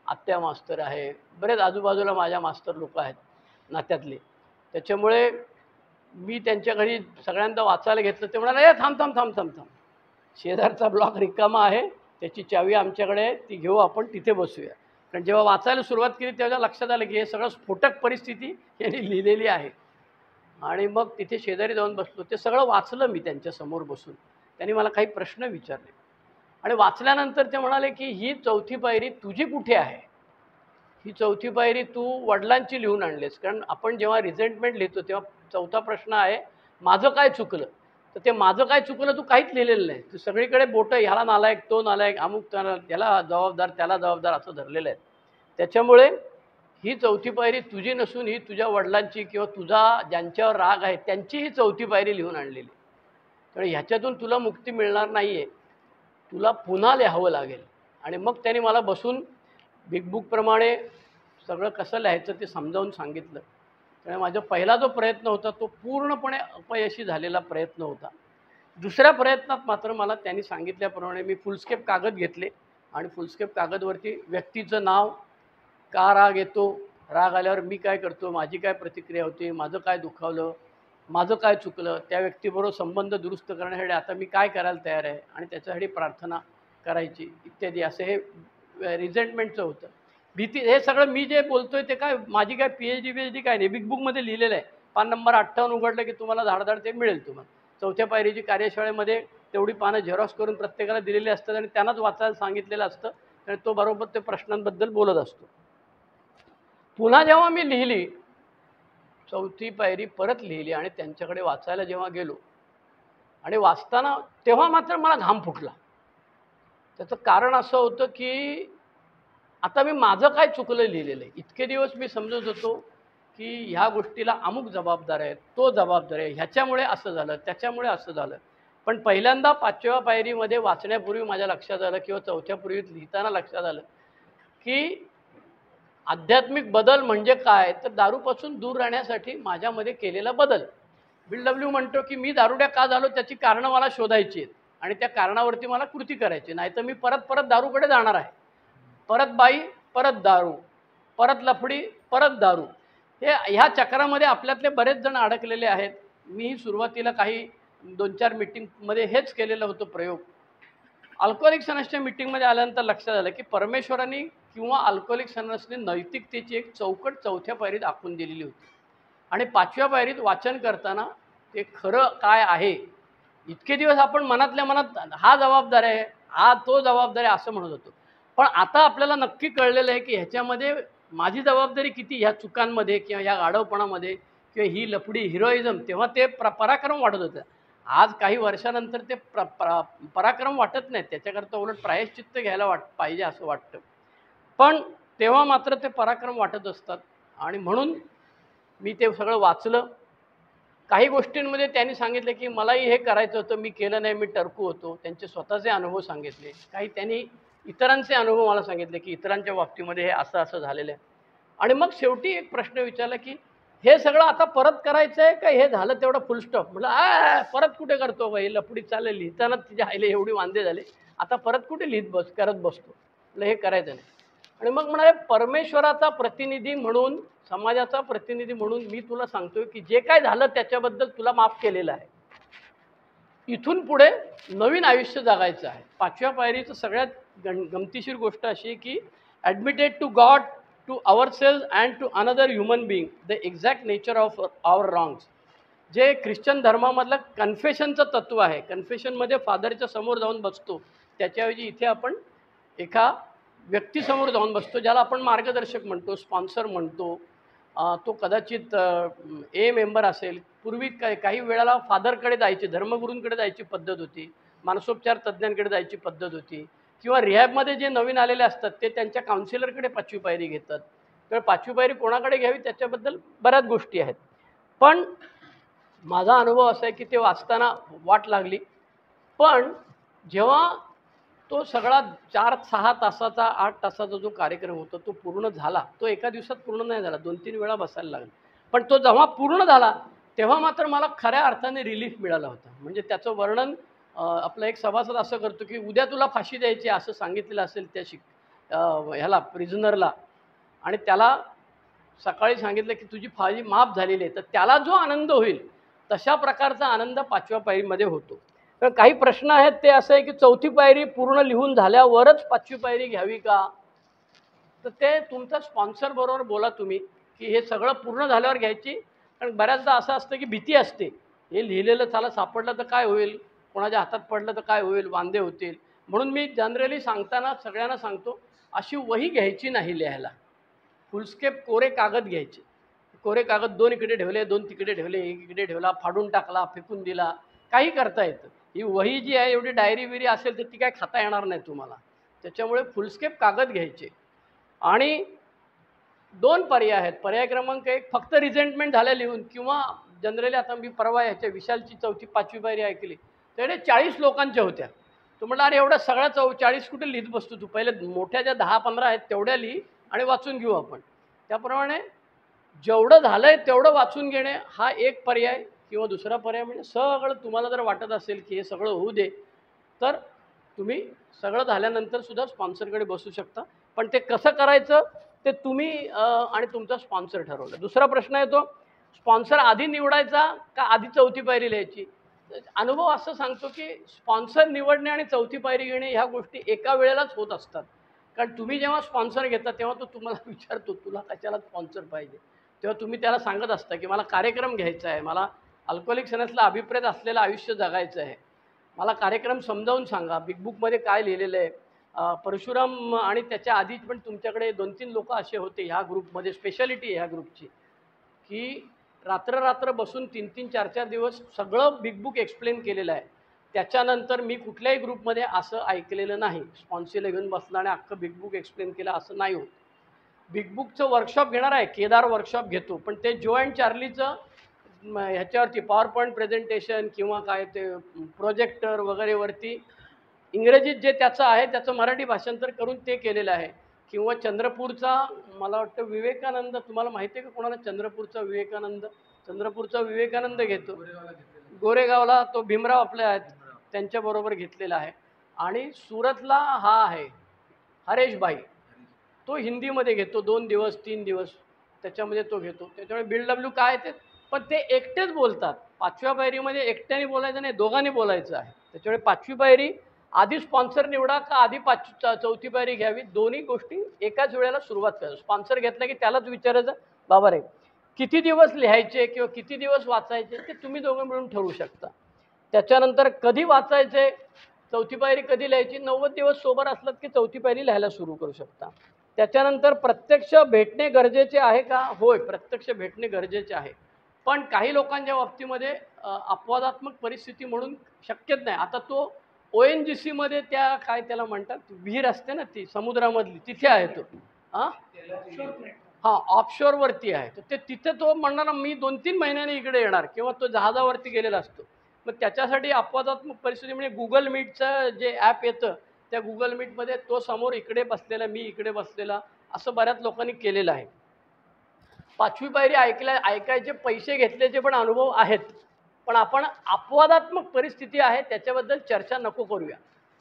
आत्या मास्तर आहे, बरेच आजूबाजूला माझ्या मास्तर लोक आहेत नात्यातले. त्याच्यामुळे मी त्यांच्या घरी सगळ्यांदा वाचायला घेतलं. ते म्हणाले थांब थांब थांब थांब थांब, शेजारचा ब्लॉक रिकामा आहे, त्याची चावी आमच्याकडे आहे, ती घेऊ, आपण तिथे बसूया. कारण जेव्हा वाचायला सुरुवात केली तेव्हा लक्षात आलं की हे सगळं स्फोटक परिस्थिती यांनी लिहिलेली आहे. आणि मग तिथे शेजारी जाऊन बसलो, ते सगळं वाचलं मी त्यांच्यासमोर बसून. त्यांनी मला काही प्रश्न विचारले आणि वाचल्यानंतर ते म्हणाले की ही चौथी पायरी तुझी कुठे आहे, ही चौथी पायरी तू वडिलांची लिहून आणलीस. कारण आपण जेव्हा रिझेंटमेंट लिहितो तेव्हा चौथा प्रश्न आहे माझं काय चुकलं. तर ते माझं काय चुकलं तू काहीच लिहिलेलं नाही, तू सगळीकडे बोटं ह्याला नालायक, तो नालायक, अमुक त्याला जबाबदार, त्याला जबाबदार असं धरलेलं आहे. त्याच्यामुळे ही चौथी पायरी तुझी नसून ही तुझ्या वडिलांची किंवा तुझा ज्यांच्यावर राग आहे त्यांची ही चौथी पायरी लिहून आणलेली. तर ह्याच्यातून तुला मुक्ती मिळणार नाही आहे, तुला पुन्हा लिहावं लागेल. आणि मग त्यांनी मला बसून बिग बुकप्रमाणे सगळं कसं लिहायचं ते समजावून सांगितलं. त्यामुळे माझा पहिला जो प्रयत्न होता तो पूर्णपणे अपयशी झालेला प्रयत्न होता. दुसऱ्या प्रयत्नात मात्र मला त्यांनी सांगितल्याप्रमाणे मी फुलस्केप कागद घेतले आणि फुलस्केप कागदवरती व्यक्तीचं नाव, का राग येतो, राग आल्यावर मी काय करतो, माझी काय प्रतिक्रिया होते, माझं काय दुखावलं, माझं काय चुकलं, त्या व्यक्तीबरोबर संबंध दुरुस्त करण्यासाठी आता मी काय करायला तयार आहे आणि त्याच्यासाठी प्रार्थना करायची इत्यादी, असं हे रिझेंटमेंटचं होतं. भीती, हे सगळं मी जे बोलतोय ते काय माझी काय PhD काय नाही, बिग बुकमध्ये लिहिलेलं आहे. पान नंबर 58 उघडलं की तुम्हाला धाडधाड ते मिळेल तुम्हाला. चौथ्या पायरीची कार्यशाळेमध्ये तेवढी पानं झेरॉक्स करून प्रत्येकाला दिलेली असतात आणि त्यांनाच वाचायला सांगितलेलं असतं आणि तो बरोबर ते प्रश्नांबद्दल बोलत असतो. पुन्हा जेव्हा मी लिहिली, चौथी पायरी परत लिहिली आणि त्यांच्याकडे वाचायला जेव्हा गेलो आणि वाचताना तेव्हा मात्र मला घाम फुटला. त्याचं कारण असं होतं की आता मी माझं काय चुकलं लिहिलेलं आहे. इतके दिवस मी समजत होतो की ह्या गोष्टीला अमुक जबाबदार आहे, तो जबाबदार आहे, ह्याच्यामुळे असं झालं, त्याच्यामुळे असं झालं. पण पहिल्यांदा 5व्या पायरीमध्ये वाचण्यापूर्वी माझ्या लक्षात आलं किंवा चौथ्या पूर्वीत लिहिताना लक्षात आलं की आध्यात्मिक बदल म्हणजे काय, तर दारूपासून दूर राहण्यासाठी माझ्यामध्ये केलेला बदल. बिल डब्ल्यू म्हणतो की मी दारुड्या का झालो त्याची कारणं मला शोधायची आहेत आणि त्या कारणावरती मला कृती करायची, नाही तर मी परत परत दारूकडे जाणार आहे. परत बाई, परत दारू, परत लफडी, परत दारू. ह्या चक्रामध्ये आपल्यातले बरेच जण अडकलेले आहेत. मीही सुरुवातीला काही 2-4 मीटिंगमध्ये हेच केलेलं होतं प्रयोग. अल्कोहोलिक्स अनॉनिमसच्या मीटिंगमध्ये आल्यानंतर लक्षात आलं की परमेश्वरांनी किंवा अल्कोहोलिक्स अनॉनिमसने नैतिकतेची एक चौकट चौथ्या पायरीत आखून दिलेली होती आणि 5व्या पायरीत वाचन करताना ते खरं काय आहे. इतके दिवस आपण मनातल्या मनात हा जबाबदार आहे, हा तो जबाबदार आहे असं म्हणत होतो. पण आता आपल्याला नक्की कळलेलं आहे की ह्याच्यामध्ये माझी जबाबदारी किती, ह्या चुकांमध्ये किंवा ह्या गाढवपणामध्ये किंवा ही लफडी हिरोइझम, तेव्हा ते पराक्रम वाटत होतं. आज काही वर्षानंतर ते पराक्रम वाटत नाही, त्याच्याकरता उलट प्रायश्चित्त घ्यायला पाहिजे असं वाटतं. पण तेव्हा मात्र ते पराक्रम वाटत असतात आणि म्हणून मी ते सगळं वाचलं. काही गोष्टींमध्ये त्यांनी सांगितलं की मलाही हे करायचं होतं, मी केलं नाही, मी टरकू होतो. त्यांचे स्वतःचे अनुभव सांगितले. काही त्यांनी इतरांचे अनुभव मला सांगितले की इतरांच्या बाबतीमध्ये हे असं असं झालेलं आहे. आणि मग शेवटी एक प्रश्न विचारला की हे सगळं आता परत करायचं आहे का हे झालं तेवढं फुल स्टॉप. म्हटलं परत कुठे करतो बाई, लफडी चालेल, लिहिताना तिच्या आईले एवढी वांदे झाले, आता परत कुठे लिहित करत बसतो. म्हटलं हे करायचं नाही. आणि मग म्हणाले परमेश्वराचा प्रतिनिधी म्हणून, समाजाचा प्रतिनिधी म्हणून मी तुला सांगतोय की जे काय झालं त्याच्याबद्दल तुला माफ केलेलं आहे. इथून पुढे नवीन आयुष्य जगायचं आहे. 5व्या पायरीचं सगळ्यात गमतीशीर गोष्ट अशी की admitted to God, to ourselves and to another human being the exact nature of our wrongs. जे ख्रिश्चन धर्मामधलं कन्फेशनचं तत्त्व आहे. कन्फेशनमध्ये फादरच्या समोर जाऊन बसतो, त्याच्याऐवजी इथे आपण एका व्यक्तीसमोर जाऊन बसतो, ज्याला आपण मार्गदर्शक म्हणतो, स्पॉन्सर म्हणतो. तो कदाचित मेंबर असेल. पूर्वी काही वेळेला फादरकडे जायची, धर्मगुरूंकडे जायची पद्धत होती, मानसोपचार तज्ज्ञांकडे जायची पद्धत होती, किंवा रिहॅबमध्ये जे नवीन आलेले असतात ते त्यांच्या काउन्सिलरकडे 5वी पायरी घेतात. तर 5वी पायरी कोणाकडे घ्यावी त्याच्याबद्दल बऱ्याच गोष्टी आहेत. पण माझा अनुभव असा आहे की ते वाचताना वाट लागली. पण जेव्हा तो सगळा 4-6 तासाचा 8 तासाचा जो कार्यक्रम होता तो पूर्ण झाला, तो एका दिवसात पूर्ण नाही झाला, 2-3 वेळा बसायला लागला. पण तो जेव्हा पूर्ण झाला तेव्हा मात्र मला खऱ्या अर्थाने रिलीफ मिळाला होता. म्हणजे त्याचं वर्णन आपला एक सभासद असं करतो की उद्या तुला फाशी द्यायची असं सांगितलेलं असेल त्या ह्याला प्रिझनरला, आणि त्याला सकाळी सांगितलं की तुझी फाशी माफ झालेली आहे, तर त्याला जो आनंद होईल तशा प्रकारचा आनंद 5व्या पायरीमध्ये होतो. तर काही प्रश्न आहेत ते असं आहे की चौथी पायरी पूर्ण लिहून झाल्यावरच 5वी पायरी घ्यावी का, तर ते तुमचा स्पॉन्सर बरोबर बोला तुम्ही की हे सगळं पूर्ण झाल्यावर घ्यायची. कारण बऱ्याचदा असं असतं की भीती असते, हे लिहिलेलं त्याला सापडलं तर काय होईल, कोणाच्या हातात पडलं तर काय होईल, वांदे होतील. म्हणून मी जनरली सांगताना सगळ्यांना सांगतो अशी वही घ्यायची नाही लिहायला, फुलस्केप कोरे कागद घ्यायचे. कोरे कागद 2 इकडे ठेवले, 2 तिकडे ठेवले, 1 इकडे ठेवला, फाडून टाकला, फेकून दिला, काही करता येतं. ही वही जी आहे एवढी डायरी बिरी असेल तर ती काय खाता येणार नाही तुम्हाला. त्याच्यामुळे फुलस्केप कागद घ्यायचे. आणि 2 पर्याय आहेत. पर्याय क्रमांक 1 फक्त रिझेंटमेंट झाल्या लिहून, किंवा जनरली आता मी परवा ह्याच्या विशालची 4वी-5वी पायरी ऐकली, त्याकडे 40 लोकांच्या होत्या. तो म्हटला अरे एवढ्या सगळ्या 40 कुठे लिहित बसतो तू, पहिले मोठ्या ज्या 10-15 आहेत तेवढ्या लिही आणि वाचून घेऊ आपण. त्याप्रमाणे जेवढं झालंय तेवढं वाचून घेणे हा एक पर्याय. किंवा दुसरा पर्याय म्हणजे सगळं तुम्हाला जर वाटत असेल की हे सगळं होऊ दे, तर तुम्ही सगळं झाल्यानंतर सुद्धा स्पॉन्सरकडे बसू शकता. पण ते कसं करायचं ते तुम्ही आणि तुमचा स्पॉन्सर ठरवलं. दुसरा प्रश्न येतो, स्पॉन्सर आधी निवडायचा का आधी चौथी पायरी लिहायची? अनुभव असं सांगतो की स्पॉन्सर निवडणे आणि चौथी पायरी घेणे ह्या गोष्टी एका वेळेलाच होत असतात. कारण तुम्ही जेव्हा स्पॉन्सर घेता तेव्हा तो तुम्हाला विचारतो तुला कशाला स्पॉन्सर पाहिजे, तेव्हा तुम्ही त्याला सांगत असता की मला कार्यक्रम घ्यायचा आहे, मला अल्कोहोलिक सनसला अभिप्रेत असलेलं आयुष्य जगायचं आहे, मला कार्यक्रम समजावून सांगा, बिग बुकमध्ये काय लिहिलेलं आहे. परशुराम आणि त्याच्या आधी पण तुमच्याकडे 2-3 लोक असे होते ह्या ग्रुपमध्ये, स्पेशालिटी आहे ह्या ग्रुपची की रात्र रात्र बसून 3-3 4-4 दिवस सगळं बिग बुक एक्सप्लेन केलेलं आहे. त्याच्यानंतर मी कुठल्याही ग्रुपमध्ये असं ऐकलेलं नाही, स्पॉन्सीला घेऊन बसला आणि अख्खं बिग बुक एक्सप्लेन केलं, असं नाही होत. बिग बुकचं वर्कशॉप घेणार आहे, केदार वर्कशॉप घेतो, पण ते जो अँड चार्लीचं ह्याच्यावरती पॉवर पॉईंट प्रेझेंटेशन किंवा काय ते प्रोजेक्टर वगैरेवरती इंग्रजीत जे त्याचं आहे त्याचं मराठी भाषांतर करून ते केलेलं आहे. किंवा चंद्रपूरचा मला वाटतं विवेकानंद, तुम्हाला माहिती आहे का कोणाला चंद्रपूरचा विवेकानंद? चंद्रपूरचा विवेकानंद घेतो, गोरेगावला तो भीमराव आपले आहेत त्यांच्याबरोबर घेतलेला आहे. आणि सुरतला हा आहे हरेश भाई, तो हिंदीमध्ये घेतो 2 दिवस 3 दिवस त्याच्यामध्ये तो घेतो. त्याच्यामुळे BW काय ते, पण ते एकटेच बोलतात. 5व्या पायरीमध्ये एकट्याने बोलायचं नाही, दोघांनी बोलायचं आहे. त्याच्यामुळे 5वी पायरी आधी स्पॉन्सर निवडा का आधी 4थी पायरी घ्यावी, दोन्ही गोष्टी एकाच वेळेला सुरुवात करा. स्पॉन्सर घेतला की त्यालाच विचारायचं, बाबा रे किती दिवस लिहायचे किंवा किती दिवस वाचायचे ते तुम्ही दोघं मिळून ठरवू शकता. त्याच्यानंतर कधी वाचायचे, चौथी पायरी कधी लिहायची, 90 दिवस सोबत असलात की चौथी पायरी लिहायला सुरू करू शकता. त्याच्यानंतर प्रत्यक्ष भेटणे गरजेचे आहे का? होय, प्रत्यक्ष भेटणे गरजेचे आहे. पण काही लोकांच्या बाबतीमध्ये अपवादात्मक परिस्थिती म्हणून शक्यच नाही. आता तो ONGCमध्ये त्या काय त्याला म्हणतात विहीर असते ना ती समुद्रामधली, तिथे आहे तो. हां हां, ऑफशोअरवरती आहे. तर ते तिथे तो म्हणणार मी 2-3 महिन्यांनी इकडे येणार किंवा तो जहाजावरती गेलेला असतो. मग त्याच्यासाठी अपवादात्मक परिस्थिती म्हणजे गुगल मीटचं जे ॲप येतं त्या गुगल मीटमध्ये तो समोर इकडे बसलेला, मी इकडे बसलेला, असं बऱ्याच लोकांनी केलेलं आहे. 5वी पायरी ऐकायचे पैसे घेतल्याचे पण अनुभव आहेत. पण आपण अपवादात्मक परिस्थिती आहे त्याच्याबद्दल चर्चा नको करूया.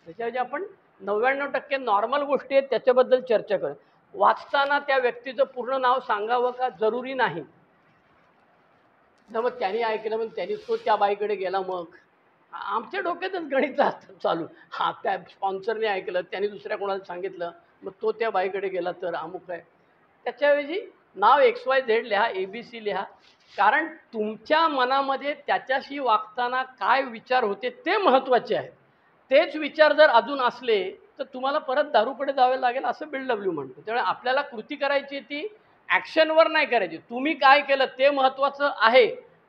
त्याच्याऐवजी आपण 99% नॉर्मल गोष्टी आहेत त्याच्याबद्दल चर्चा करू. वाचताना त्या व्यक्तीचं पूर्ण नाव सांगावं का जरुरी नाही. तर मग त्यांनी ऐकलं, मग त्यांनी तो त्या बाईकडे गेला, मग आमच्या डोक्यातच गणित असतात चालू. हां, त्या स्पॉन्सरने ऐकलं, त्यांनी दुसऱ्या कोणाला सांगितलं, मग तो त्या बाईकडे गेला तर अमुक आहे. त्याच्याऐवजी नाव XYZ लिहा, ABC लिहा. कारण तुमच्या मनामध्ये त्याच्याशी वागताना काय विचार होते ते महत्त्वाचे आहे. तेच विचार जर अजून असले तर तुम्हाला परत दारूकडे जावे लागेल असं BW म्हणतो. त्यामुळे आपल्याला कृती करायची ती ॲक्शनवर नाही करायची. तुम्ही काय केलं ते महत्त्वाचं आहे,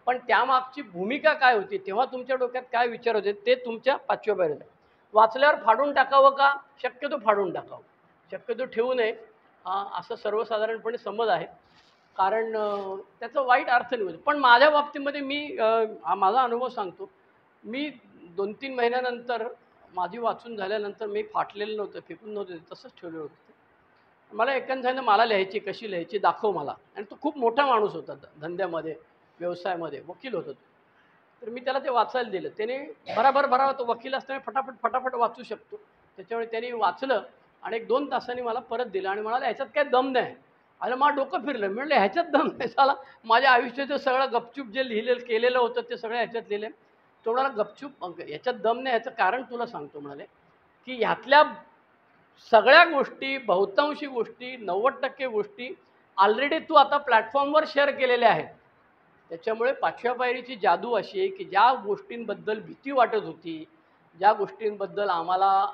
पण त्यामागची भूमिका काय होती, तेव्हा तुमच्या डोक्यात काय विचार होते ते तुमच्या 5व्या पायरीत आहे. वाचल्यावर फाडून टाकावं का? शक्यतो फाडून टाकावं, शक्यतो ठेवू नये, असं सर्वसाधारणपणे समज आहे. कारण त्याचा वाईट अर्थ नाही होत. पण माझ्या बाबतीमध्ये मी माझा अनुभव सांगतो. मी 2-3 महिन्यानंतर माझी वाचून झाल्यानंतर मी फाटलेलं नव्हतं, फेकून नव्हतं, तसंच ठेवलं होतं. मला एकाने सांगितलं मला लिहायची, कशी लिहायची दाखव मला. आणि तो खूप मोठा माणूस होता, धंद्यामध्ये व्यवसायामध्ये वकील होता तो. तर मी त्याला ते वाचायला दिलं. त्याने भराभर तो वकील असल्यामुळे फटाफट वाचू शकतो. त्याच्यामुळे त्याने वाचलं आणि 1-2 तासांनी मला परत दिलं आणि म्हणाला ह्याच्यात काय दम नाही. अरे मला डोकं फिरलं. मी म्हटलं ह्याच्यात दम नाही, साला माझ्या आयुष्याचं सगळं गपचूप जे केलेलं होतं ते सगळं ह्याच्यात लिहिलं. तो म्हणाला गपचूप ह्याच्यात दम नाही, ह्याचं कारण तुला सांगतो म्हणाले, की ह्यातल्या सगळ्या गोष्टी, बहुतांशी गोष्टी, 90% गोष्टी ऑलरेडी तू आता प्लॅटफॉर्मवर शेअर केलेल्या आहेत. त्याच्यामुळे 5व्या पायरीची जादू अशी आहे की ज्या गोष्टींबद्दल भीती वाटत होती, ज्या गोष्टींबद्दल आम्हाला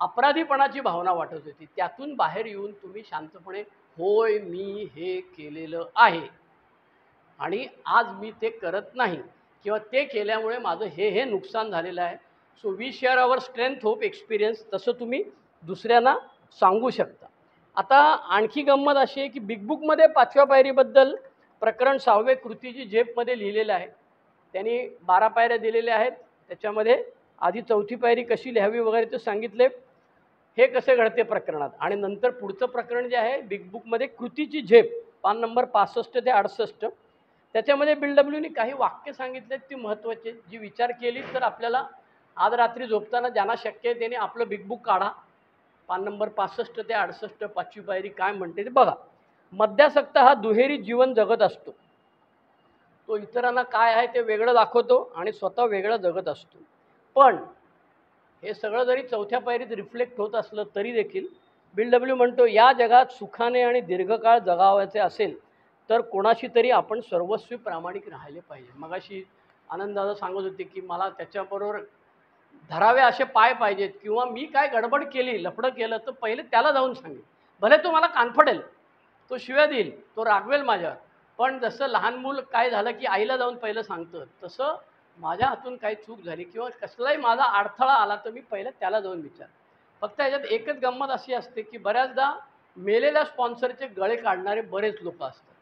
अपराधीपणाची भावना वाटत होती, त्यातून बाहेर येऊन तुम्ही शांतपणे होय मी हे केलेलं आहे आणि आज मी ते करत नाही किंवा ते केल्यामुळे माझं हे नुकसान झालेलं आहे. So we share our strength, hope, experience, तसं तुम्ही दुसऱ्यांना सांगू शकता. आता आणखी गंमत अशी आहे की बिग बुकमध्ये 5व्या पायरीबद्दल प्रकरण 6वे कृतीची झेपमध्ये लिहिलेलं आहे. त्यांनी 12 पायऱ्या दिलेल्या आहेत. त्याच्यामध्ये आधी 4थी पायरी कशी लिहावी वगैरे ते सांगितले, हे कसे घडते प्रकरणात. आणि नंतर पुढचं प्रकरण जे आहे बिग बुकमध्ये कृतीची झेप, पान नंबर 65 ते 68, त्याच्यामध्ये BW काही वाक्य सांगितलेत ती महत्त्वाची, जी विचार केली तर आपल्याला आज रात्री झोपताना ज्यांना शक्य आहे त्याने आपलं बिग बुक काढा, पान नंबर 65 ते 68 पाचवी पायरी काय म्हणते ते बघा. मद्यासक्त हा दुहेरी जीवन जगत असतो. तो इतरांना काय आहे ते वेगळं दाखवतो आणि स्वतः वेगळं जगत असतो. पण हे सगळं जरी चौथ्या पायरीत रिफ्लेक्ट होत असलं तरी देखील BW म्हणतो या जगात सुखाने आणि दीर्घकाळ जगावायचे असेल तर कोणाशी तरी आपण सर्वस्वी प्रामाणिक राहिले पाहिजे. मगाशी आनंददादा सांगत होते की मला त्याच्याबरोबर धरावे असे पाय पाहिजेत किंवा मी काय गडबड केली लफडं केलं तर पहिले त्याला जाऊन सांगेल. भले तो मला कानफडेल, तो शिव्या देईल, तो रागवेल माझ्यावर, पण जसं लहान मूल काय झालं की आईला जाऊन पहिलं सांगतं तसं माझ्या हातून काही चूक झाली किंवा कसलाही माझा अडथळा आला तर मी पहिलं त्याला जाऊन विचार. फक्त याच्यात एकच गंमत अशी असते की बऱ्याचदा मेलेल्या स्पॉन्सरचे गळे काढणारे बरेच लोक असतात.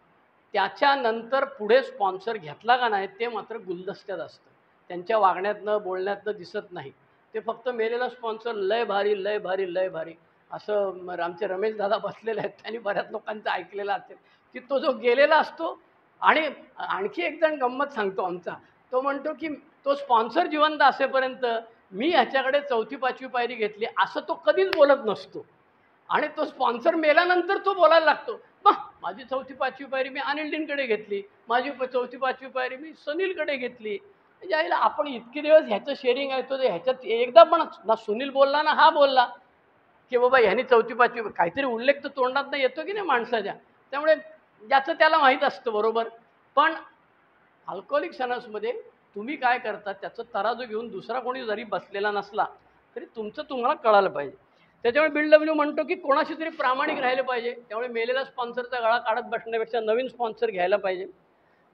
त्याच्यानंतर पुढे स्पॉन्सर घेतला का नाही ते मात्र गुलदस्त्यात असतं. त्यांच्या वागण्यातनं बोलण्यातनं दिसत नाही. ते फक्त मेलेला स्पॉन्सर लय भारी लय भारी लय भारी असं आमचे रमेश दादा बसलेले आहेत त्यांनी बऱ्याच लोकांचं ऐकलेलं असेल की तो जो गेलेला असतो. आणि आणखी एक जण गंमत सांगतो आमचा, तो म्हणतो की तो स्पॉन्सर जिवंत असेपर्यंत मी ह्याच्याकडे 4थी 5वी पायरी घेतली असं तो कधीच बोलत नसतो आणि तो स्पॉन्सर मेल्यानंतर तो बोलायला लागतो. मग माझी 4थी 5वी पायरी मी अनिल घेतली, माझी 4थी 5वी पायरी मी सुनीलकडे घेतली. यायला आपण इतके दिवस ह्याचं शेअरिंग आहे तो ह्याच्यात एकदा पण ना सुनील बोलला ना हा बोलला की बाबा ह्यानी 4थी 5वी काहीतरी उल्लेख तर तोंडात नाही येतो की नाही माणसाच्या. त्यामुळे ज्याचं त्याला माहीत असतं बरोबर. पण अल्कोहोलिक अनॉनिमसमध्ये तुम्ही काय करता त्याचं तराजू घेऊन दुसरा कोणी जरी बसलेला नसला तरी तुमचं तुम्हाला कळालं पाहिजे. त्याच्यामुळे BW म्हणतो की कोणाशी तरी प्रामाणिक राहिले पाहिजे. त्यामुळे मेलेला स्पॉन्सरचा गळा काढत बसण्यापेक्षा नवीन स्पॉन्सर घ्यायला पाहिजे.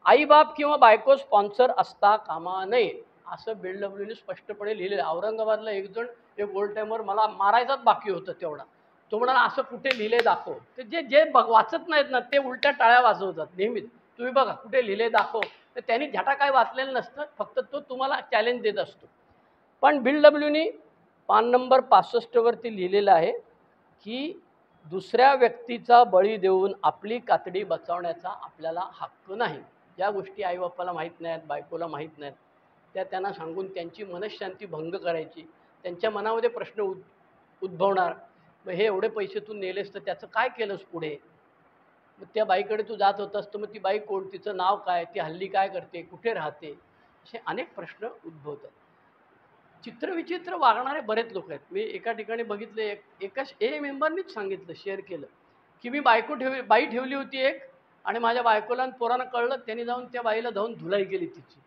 आईबाप किंवा बायको स्पॉन्सर असता कामा नये असं BW स्पष्टपणे लिहिलेलं. औरंगाबादला एक जण एक ओल्ड टाइमर मला मारायचाच बाकी होतं तेवढा, तो म्हणाला असं कुठे लिहिले दाखव. ते जे जे वाचत नाहीत ना ते उलट्या टाळ्या वाजवतात नेहमीच. तुम्ही बघा कुठे लिहिले दाखव, तर त्यांनी झटा काय वाचलेलं नसतं, फक्त तो तुम्हाला चॅलेंज देत असतो. पण BWनी पान नंबर 65 वरती लिहिलेलं आहे की दुसऱ्या व्यक्तीचा बळी देऊन आपली कातडी बचावण्याचा आपल्याला हक्क नाही. ज्या गोष्टी आईबापाला माहीत नाहीत, बायकोला माहीत नाहीत, त्या त्यांना सांगून त्यांची मनःशांती भंग करायची. त्यांच्या मनामध्ये प्रश्न उद्भवणार, मग हे एवढे पैसे तू नेलेस तर त्याचं काय केलंस पुढे, मग त्या बाईकडे तू जात होतास तर मग ती बाई कोण, तिचं नाव काय, ती हल्ली काय करते, कुठे राहते, असे अनेक प्रश्न उद्भवतात. चित्रविचित्र वागणारे बरेच लोक आहेत. मी एका ठिकाणी बघितले, एका मेंबरनीच सांगितलं, शेअर केलं की मी बाई ठेवली होती एक आणि माझ्या बायकोला आणि पोरानं कळलं, त्यांनी जाऊन त्या बाईला जाऊन धुलाई केली तिची.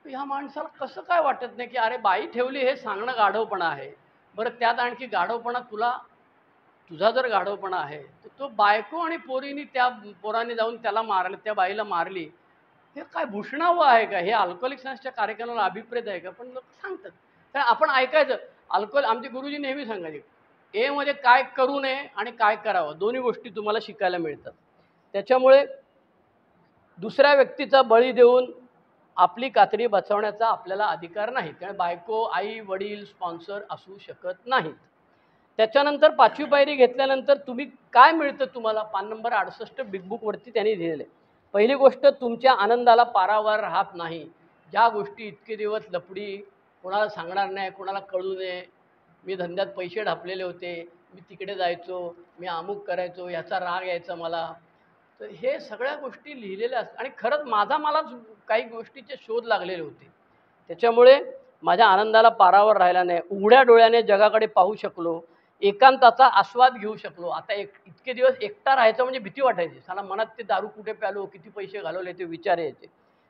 ह्या माणसाला कसं काय वाटत नाही की अरे बाई ठेवली हे सांगणं गाढवपणा आहे. बरं त्यात आणखी गाढवपणा तुझा जर गाढवपणा आहे तर तो बायको आणि पोरीनी त्या पोराने जाऊन त्याला मारलं, त्या बाईला मारली, हे काय भूषणावं आहे का? हे अल्कोहोलिक अनॉनिमसच्या कार्यक्रमाला अभिप्रेत आहे का? पण लोक सांगतात तर आपण ऐकायचं. आमचे गुरुजी नेहमी सांगायचे मध्ये काय करू नये आणि काय करावं दोन्ही गोष्टी तुम्हाला शिकायला मिळतात. त्याच्यामुळे दुसऱ्या व्यक्तीचा बळी देऊन आपली कातडी बचावण्याचा आपल्याला अधिकार नाही. त्यामुळे बायको, आई, वडील, स्पॉन्सर असू शकत नाहीत. त्याच्यानंतर 5वी पायरी घेतल्यानंतर तुम्ही काय मिळतं तुम्हाला, पान नंबर 68 बिग बुकवरती त्यांनी लिहिलेलं आहे. पहिली गोष्ट, तुमच्या आनंदाला पारावार राहत नाही. ज्या गोष्टी इतके दिवस लपडी, कोणाला सांगणार नाही, कोणाला कळू नये, मी धंद्यात पैसे ढापलेले होते, मी तिकडे जायचो, मी अमुक करायचो, याचा राग यायचा मला, तर हे सगळ्या गोष्टी लिहिलेल्या असतात. आणि खरंच मलाच काही गोष्टीचे शोध लागलेले होते. त्याच्यामुळे माझ्या आनंदाला पारावर राहिला नाही. उघड्या डोळ्याने जगाकडे पाहू शकलो, एकांताचा आस्वाद घेऊ शकलो. आता इतके दिवस एकटा राहायचं म्हणजे भीती वाटायची. साला मनात ते दारू कुठे प्यालो, किती पैसे घालवले ते विचार यायचे.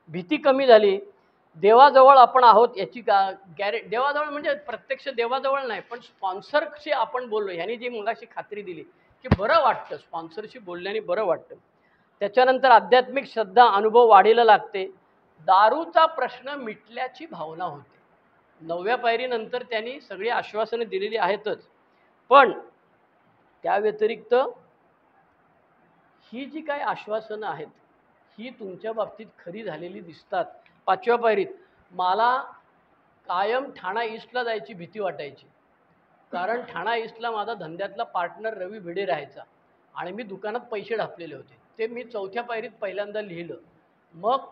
भीती कमी झाली. देवाजवळ आपण आहोत याची देवाजवळ म्हणजे प्रत्यक्ष देवाजवळ नाही, पण स्पॉन्सरशी आपण बोललो, ह्यानी जी मगाशी खात्री दिली की बरं वाटतं, स्पॉन्सरशी बोलल्याने बरं वाटतं. त्याच्यानंतर आध्यात्मिक श्रद्धा, अनुभव वाढीला लागते. दारूचा प्रश्न मिटल्याची भावना होते. 9व्या पायरीनंतर त्यांनी सगळी आश्वासनं दिलेली आहेतच, पण त्या व्यतिरिक्त ही जी काही आश्वासनं आहेत ही तुमच्या बाबतीत खरी झालेली दिसतात. 5व्या पायरीत मला कायम ठाणा ईस्टला जायची भीती वाटायची, कारण ठाणा ईस्टला माझा धंद्यातला पार्टनर रवी भिडे राहायचा आणि मी दुकानात पैसे ढापलेले होते. ते मी 4थ्या पायरीत पहिल्यांदा लिहिलं. मग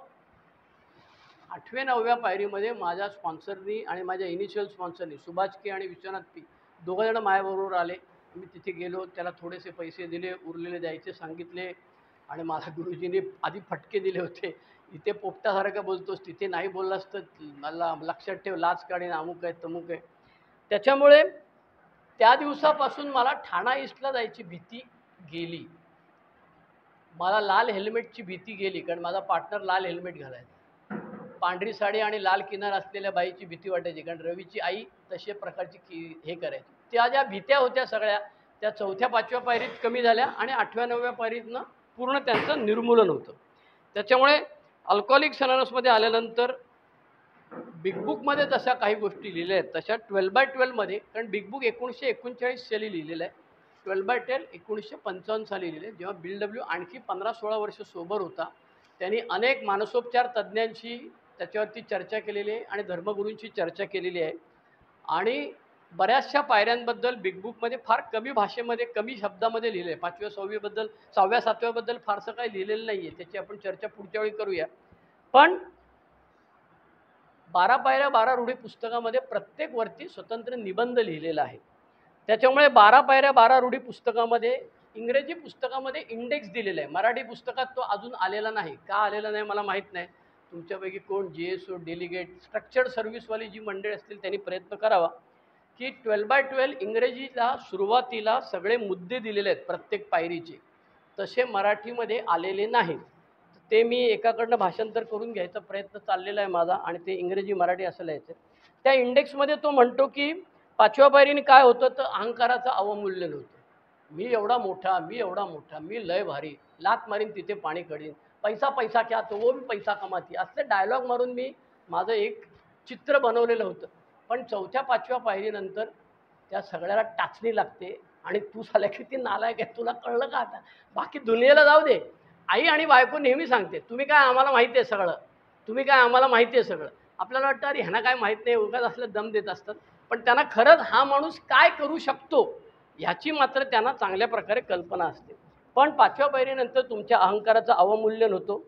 8व्या-9व्या पायरीमध्ये माझ्या स्पॉन्सरनी आणि माझ्या इनिशियल स्पॉन्सरनी सुभाष के आणि विश्वनाथ पी दोघंजण माझ्याबरोबर आले. मी तिथे गेलो, त्याला थोडेसे पैसे दिले, उरलेले द्यायचे सांगितले आणि मला गुरुजींनी आधी फटके दिले होते. इथे पोपटासारखं बोलतोस, तिथे नाही बोललास तर मला लक्षात ठेव, लाच काढीन, अमुक आहे तमुक आहे. त्याच्यामुळे त्या दिवसापासून मला ठाणा ईस्टला जायची भीती गेली. मला लाल हेल्मेटची भीती गेली, कारण माझा पार्टनर लाल हेल्मेट घालायचा. पांढरी साडी आणि लाल किनार असलेल्या बाईची भीती वाटायची, कारण रवीची आई तशा प्रकारची हे करायची. त्या ज्या भीत्या होत्या सगळ्या त्या 4थ्या-5व्या पायरीत कमी झाल्या आणि 8व्या-9व्या पायरीतनं पूर्ण त्यांचं निर्मूलन होतं. त्याच्यामुळे अल्कोहोलिक्स अनॉनिमसमध्ये आल्यानंतर बिग बुकमध्ये जशा काही गोष्टी लिहिल्या आहेत तशा 12/12 मध्ये, कारण बिग बुक 1939 साली लिहिलेलं आहे, 12/12 1955 साली लिहिले. जेव्हा बिल डब्ल्यू आणखी 15-16 वर्ष सोबर होता, त्यांनी अनेक मानसोपचार तज्ज्ञांशी त्याच्यावरती चर्चा केलेली आहे आणि धर्मगुरूंची चर्चा केलेली आहे. आणि बऱ्याचशा पायऱ्यांबद्दल बिग बुकमध्ये फार कमी भाषेमध्ये, कमी शब्दामध्ये लिहिले आहे. 5व्या-6व्याबद्दल, 6व्या-7व्याबद्दल फारसं काही लिहिलेलं नाही आहे. त्याची आपण चर्चा पुढच्या वेळी करूया. पण 12 पायऱ्या 12 रूढी पुस्तकामध्ये प्रत्येक वरती स्वतंत्र निबंध लिहिलेला आहे. त्याच्यामुळे 12 पायऱ्या 12 रूढी पुस्तकामध्ये, इंग्रजी पुस्तकामध्ये इंडेक्स दिलेला आहे. मराठी पुस्तकात तो अजून आलेला नाही. का आलेला नाही मला माहीत नाही. तुमच्यापैकी कोण GSO डेलिगेट स्ट्रक्चर्ड सर्व्हिसवाली जी मंडळी असतील त्यांनी प्रयत्न करावा की 12/12 इंग्रजीला सुरुवातीला सगळे मुद्दे दिलेले आहेत प्रत्येक पायरीचे, तसे मराठीमध्ये आलेले नाहीत. ते मी एकाकडनं भाषांतर करून घ्यायचा प्रयत्न चाललेला आहे माझा आणि ते इंग्रजी मराठी असं लिहायचं. त्या इंडेक्समध्ये तो म्हणतो की 5व्या पायरीने काय होतं तर अहंकाराचं अवमूल्यन होतं. मी एवढा मोठा, मी एवढा मोठा, मी लय भारी, लात मारीन तिथे पाणी कढीन, पैसा पैसा क्या तो वो भी पैसा कमाती, असले डायलॉग मारून मी माझं एक चित्र बनवलेलं होतं. पण 4थ्या-5व्या पायरीनंतर त्या सगळ्याला टाचणी लागते आणि तू साल्या किती नालायक आहे, तुला कळलं का आता? बाकी दुनियेला जाऊ दे, आई आणि बायको नेहमी सांगते तुम्ही काय आम्हाला माहिती आहे सगळं, तुम्ही काय आम्हाला माहिती आहे सगळं. आपल्याला वाटतं अरे ह्यांना काय माहीत नाही, उगाच असलं दम देत असतात. पण त्यांना खरंच हा माणूस काय करू शकतो ह्याची मात्र त्यांना चांगल्या प्रकारे कल्पना असते. पण 5व्या पायरीनंतर तुमच्या अहंकाराचं अवमूल्यन होतो.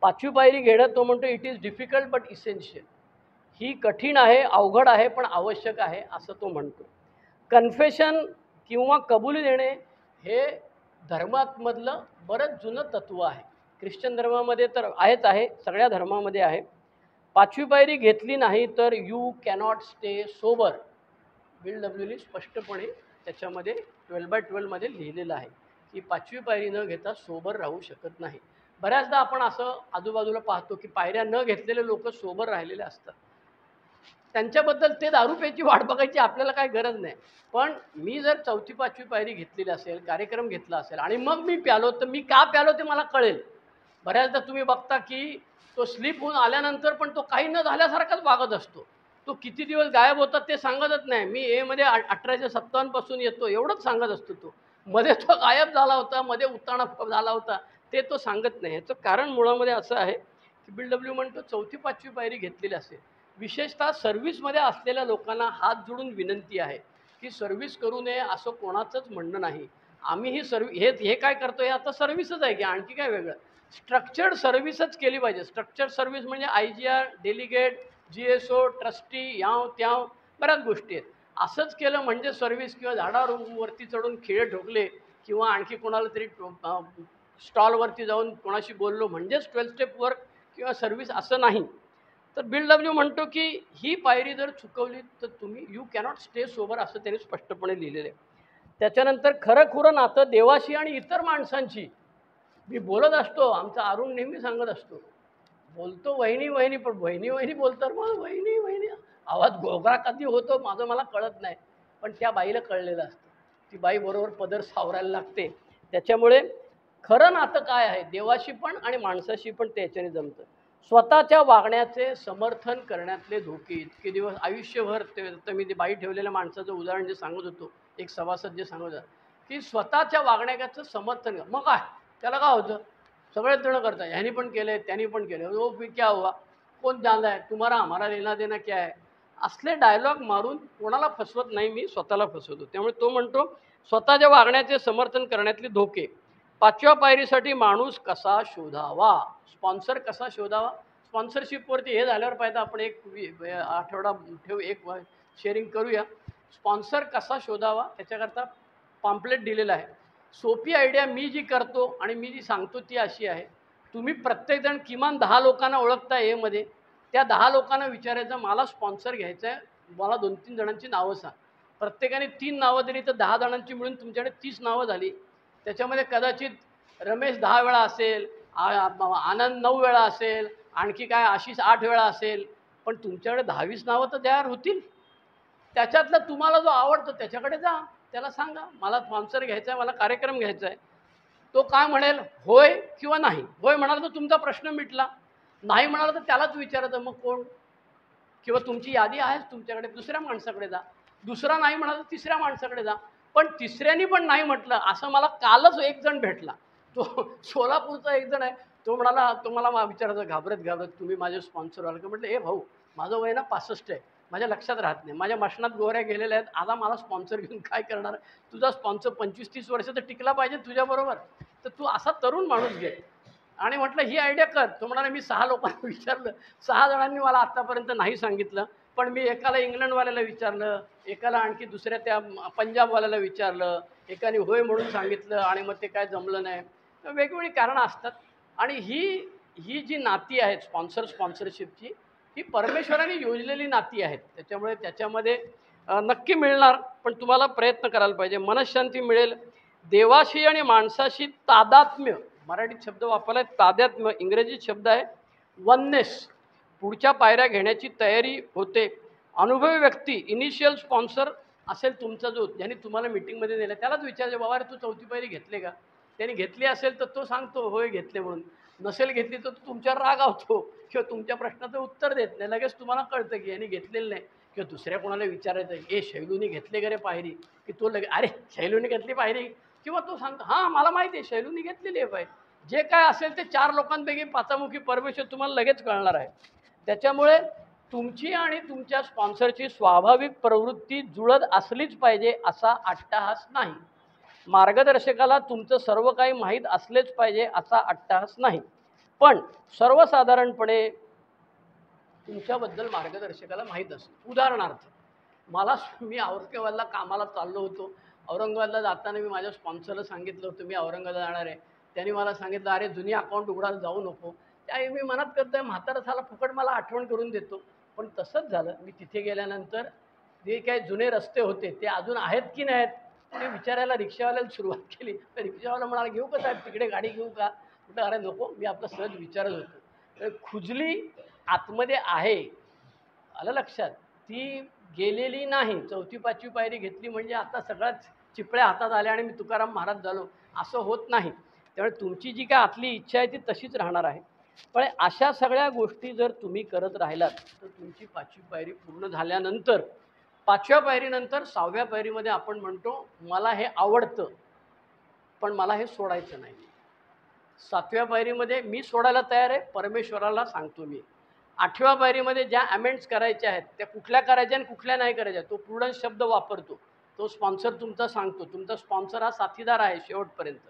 5वी पायरी घेणं तो म्हणतो it is difficult but essential. ही कठीण आहे, अवघड आहे, पण आवश्यक आहे असं तो म्हणतो. कन्फेशन किंवा कबुली देणे हे धर्मामधलं बरंच जुनं तत्त्व आहे. ख्रिश्चन धर्मामध्ये तर आहेच आहे, सगळ्या धर्मामध्ये आहे. 5वी पायरी घेतली नाही तर you cannot stay sober. Bill डब्ल्यूनी स्पष्टपणे त्याच्यामध्ये 12/12 मध्ये लिहिलेलं आहे की 5वी पायरी न घेता सोबर राहू शकत नाही. बऱ्याचदा आपण असं आजूबाजूला पाहतो की पायऱ्या न घेतलेले लोक सोबर राहिलेले असतात. त्यांच्याबद्दल ते दारू प्यायची वाट बघायची आपल्याला काही गरज नाही. पण मी जर 4थी-5वी पायरी घेतलेली असेल, कार्यक्रम घेतला असेल आणि मग मी प्यालो तर मी का प्यालो ते मला कळेल. बऱ्याचदा तुम्ही बघता की तो स्लिप होऊन आल्यानंतर पण तो काही न झाल्यासारखाच वागत असतो. तो किती दिवस गायब होतात ते सांगतच नाही. मी एमध्ये 1857 पासून येतो एवढंच सांगत असतो. तो मध्ये तो गायब झाला होता, मध्ये उताणा झाला होता, ते तो सांगत नाही. याचं कारण मुळामध्ये असं आहे की बिल डब्ल्यू म्हणतो 4थी-5वी पायरी घेतलेली असेल, विशेषतः सर्व्हिसमध्ये असलेल्या लोकांना हात जोडून विनंती आहे की सर्व्हिस करू नये असं कोणाचंच म्हणणं नाही. आम्ही ही हे काय करतो हे आता सर्व्हिसच आहे की आणखी काय वेगळं. स्ट्रक्चर्ड सर्व्हिसच केली पाहिजे. स्ट्रक्चर्ड सर्व्हिस म्हणजे IGR, डेलिगेट, GSO, ट्रस्टी, याव त्याव बऱ्याच गोष्टी आहेत. असंच केलं म्हणजे सर्व्हिस, किंवा झाडावर वरती चढून खिळे ठोकले किंवा आणखी कोणाला तरी स्टॉलवरती जाऊन कोणाशी बोललो म्हणजेच 12 स्टेप वर्क किंवा सर्व्हिस असं नाही. तर बिल डब्ल्यू म्हणतो की ही पायरी जर चुकवली तर तुम्ही यू कॅनॉट स्टे सोबर असं त्यांनी स्पष्टपणे लिहिलेलं आहे. त्याच्यानंतर खरं नातं देवाशी आणि इतर माणसांशी मी बोलत असतो. आमचा अरुण नेहमी सांगत असतो, बोलतो वहिनी वहिनी, पण वहिनी वहिनी बोलतात मग वहिनी वहिनी आवाज गोगरा कधी होतो माझं मला कळत नाही. पण त्या बाईला कळलेलं असतं. ती बाई बरोबर पदर सावरायला लागते. त्याच्यामुळे खरं नातं काय आहे देवाशी पण आणि माणसाशी पण त्याच्याने जमतं. स्वतःच्या वागण्याचे समर्थन करण्यातले धोके इतके दिवस आयुष्यभर ते मी ते बाई ठेवलेल्या माणसाचं उदाहरण जे सांगत होतो, एक सभासद जे सांगत होता की स्वतःच्या वागण्याचं समर्थन, मग काय त्याला काय होतं, सगळेच जण करतात, ह्यानी पण केलं आहे त्यांनी पण केलं, वो फिर क्या हुआ, कोण जाणला आहे तुम्हाला, आम्हाला लेना देना क्या आहे, असले डायलॉग मारून कोणाला फसवत नाही मी, स्वतःला फसवतो. त्यामुळे तो म्हणतो स्वतःच्या वागण्याचे समर्थन करण्यातले धोके. 5व्या पायरीसाठी माणूस कसा शोधावा, स्पॉन्सर कसा शोधावा. स्पॉन्सरशिपवरती हे झाल्यावर पाहिजे आपण एक आठवडा ठेवू, एक शेअरिंग करूया. स्पॉन्सर कसा शोधावा त्याच्याकरता पॅम्पलेट दिलेलं आहे. सोपी आयडिया मी जी करतो आणि मी जी सांगतो ती अशी आहे. तुम्ही प्रत्येकजण किमान 10 लोकांना ओळखता एमध्ये, त्या 10 लोकांना विचारायचं मला स्पॉन्सर घ्यायचं आहे, मला 2-3 जणांची नावं सांग. प्रत्येकाने 3 नावं दिली तर 10 जणांची मिळून तुमच्याकडे 30 नावं झाली. त्याच्यामध्ये कदाचित रमेश 10 वेळा असेल, आनंद 9 वेळा असेल, आणखी काय आशिष 8 वेळा असेल, पण तुमच्याकडे 10-20 नावं तर तयार होतील. त्याच्यातलं तुम्हाला जो आवडतो त्याच्याकडे जा, त्याला सांगा मला स्पॉन्सर घ्यायचा आहे, मला कार्यक्रम घ्यायचा आहे. तो काय म्हणेल, होय किंवा नाही. होय म्हणाल तर तुमचा प्रश्न मिटला, नाही म्हणाला तर त्यालाच विचारायचं मग कोण, किंवा तुमची यादी आहेच तुमच्याकडे, दुसऱ्या माणसाकडे जा. दुसरा नाही म्हणाला तर तिसऱ्या माणसाकडे जा. पण तिसऱ्यानी पण नाही म्हटलं असं मला कालच एक जण भेटला, तो सोलापूरचा एक जण आहे. तो म्हणाला, तुम्हाला विचारायचं घाबरत घाबरत, तुम्ही माझे स्पॉन्सर व्हाल का. म्हटलं ए भाऊ, माझं वय ना 65 आहे, माझ्या लक्षात राहत नाही, माझ्या मशनात गोऱ्या गेलेल्या आहेत, आता मला स्पॉन्सर घेऊन काय करणार. तुझा स्पॉन्सर 25-30 वर्ष तर टिकला पाहिजे तुझ्याबरोबर, तर तू असा तरुण माणूस घे. आणि म्हटलं ही आयडिया कर. तो म्हणाला मी 6 लोकांना विचारलं, 6 जणांनी मला आत्तापर्यंत नाही सांगितलं, पण मी एकाला इंग्लंडवाल्याला विचारलं, एकाला आणखी दुसऱ्या त्या पंजाबवाल्याला विचारलं, एकाने होय म्हणून सांगितलं आणि मग ते काय जमलं नाही. तर वेगवेगळी कारणं असतात. आणि ही जी नाती आहेत स्पॉन्सरशिपची, ही परमेश्वराने योजलेली नाती आहेत. त्याच्यामुळे त्याच्यामध्ये नक्की मिळणार, पण तुम्हाला प्रयत्न करायला पाहिजे. मनःशांती मिळेल. देवाशी आणि माणसाशी तादात्म्य, मराठीत शब्द वापरला आहे तादात्म्य, इंग्रजीत शब्द आहे वननेस. पुढच्या पायऱ्या घेण्याची तयारी होते. अनुभवी व्यक्ती, इनिशियल स्पॉन्सर असेल तुमचा, जो ज्याने तुम्हाला मिटिंगमध्ये नेलं त्यालाच विचारायचं, बाबा रे तू 4थी पायरी घेतले का. त्याने घेतली असेल तर तो सांगतो होय घेतले म्हणून, नसेल घेतली तर तो तुमच्यावर रागावतो किंवा तुमच्या प्रश्नाचं उत्तर देत नाही. लगेच तुम्हाला कळतं की यांनी घेतलेलं नाही. किंवा दुसऱ्या कोणाला विचारायचं, ए शैलूने घेतले का रे पायरी, की तो लगे अरे शैलूने घेतली पायरी, किंवा तो सांगतो हां मला माहिती आहे शैलूने घेतलेली आहे पायरी. जे काय असेल ते 4 लोकांपैकी पाचामुखी परमेश्वर तुम्हाला लगेच कळणार आहे. त्याच्यामुळे तुमची आणि तुमच्या स्पॉन्सरची स्वाभाविक प्रवृत्ती जुळत असलीच पाहिजे असा अट्टहास नाही. मार्गदर्शकाला तुमचं सर्व काही माहीत असलेच पाहिजे असा अट्टहास नाही. पण सर्वसाधारणपणे तुमच्याबद्दल मार्गदर्शकाला माहीत असतं. उदाहरणार्थ, मी औरंगाबादला कामाला चाललो होतो. औरंगाबादला जाताना मी माझ्या स्पॉन्सरला सांगितलं होतं मी औरंगाबादला जाणार आहे. त्यांनी मला सांगितलं अरे जुनी अकाउंट उघडायला जाऊ नको. त्यावेळी मी मनात करतोय म्हातारा झाला फुकट मला आठवण करून देतो. पण तसंच झालं. मी तिथे गेल्यानंतर जे काही जुने रस्ते होते ते अजून आहेत की नाहीत ते विचारायला रिक्षावाल्याला सुरुवात केली. तर रिक्षावाला म्हणाला घेऊ का साहेब तिकडे गाडी घेऊ का. म्हटलं अरे नको, मी आपलं सहज विचारत होतो. तर खुजली आतमध्ये आहे, आलं लक्षात. ती गेलेली नाही. 4थी-5वी पायरी घेतली म्हणजे आता सगळ्याच चिपळ्या हातात आल्या आणि मी तुकाराम महाराज झालो असं होत नाही. त्यामुळे तुमची जी काय आतली इच्छा आहे ती तशीच राहणार आहे. पण अशा सगळ्या गोष्टी जर तुम्ही करत राहिलात तर तुमची 5वी पायरी पूर्ण झाल्यानंतर 5व्या पायरीनंतर 6व्या पायरीमध्ये आपण म्हणतो मला हे आवडतं पण मला हे सोडायचं नाही. 7व्या पायरीमध्ये मी सोडायला तयार आहे, परमेश्वराला सांगतो मी. 8व्या पायरीमध्ये ज्या अमेंड्स करायच्या आहेत त्या कुठल्या करायच्या आणि कुठल्या नाही करायच्या तो पूर्ण शब्द वापरतो. तो स्पॉन्सर तुमचा सांगतो. तुमचा स्पॉन्सर हा साथीदार आहे शेवटपर्यंत.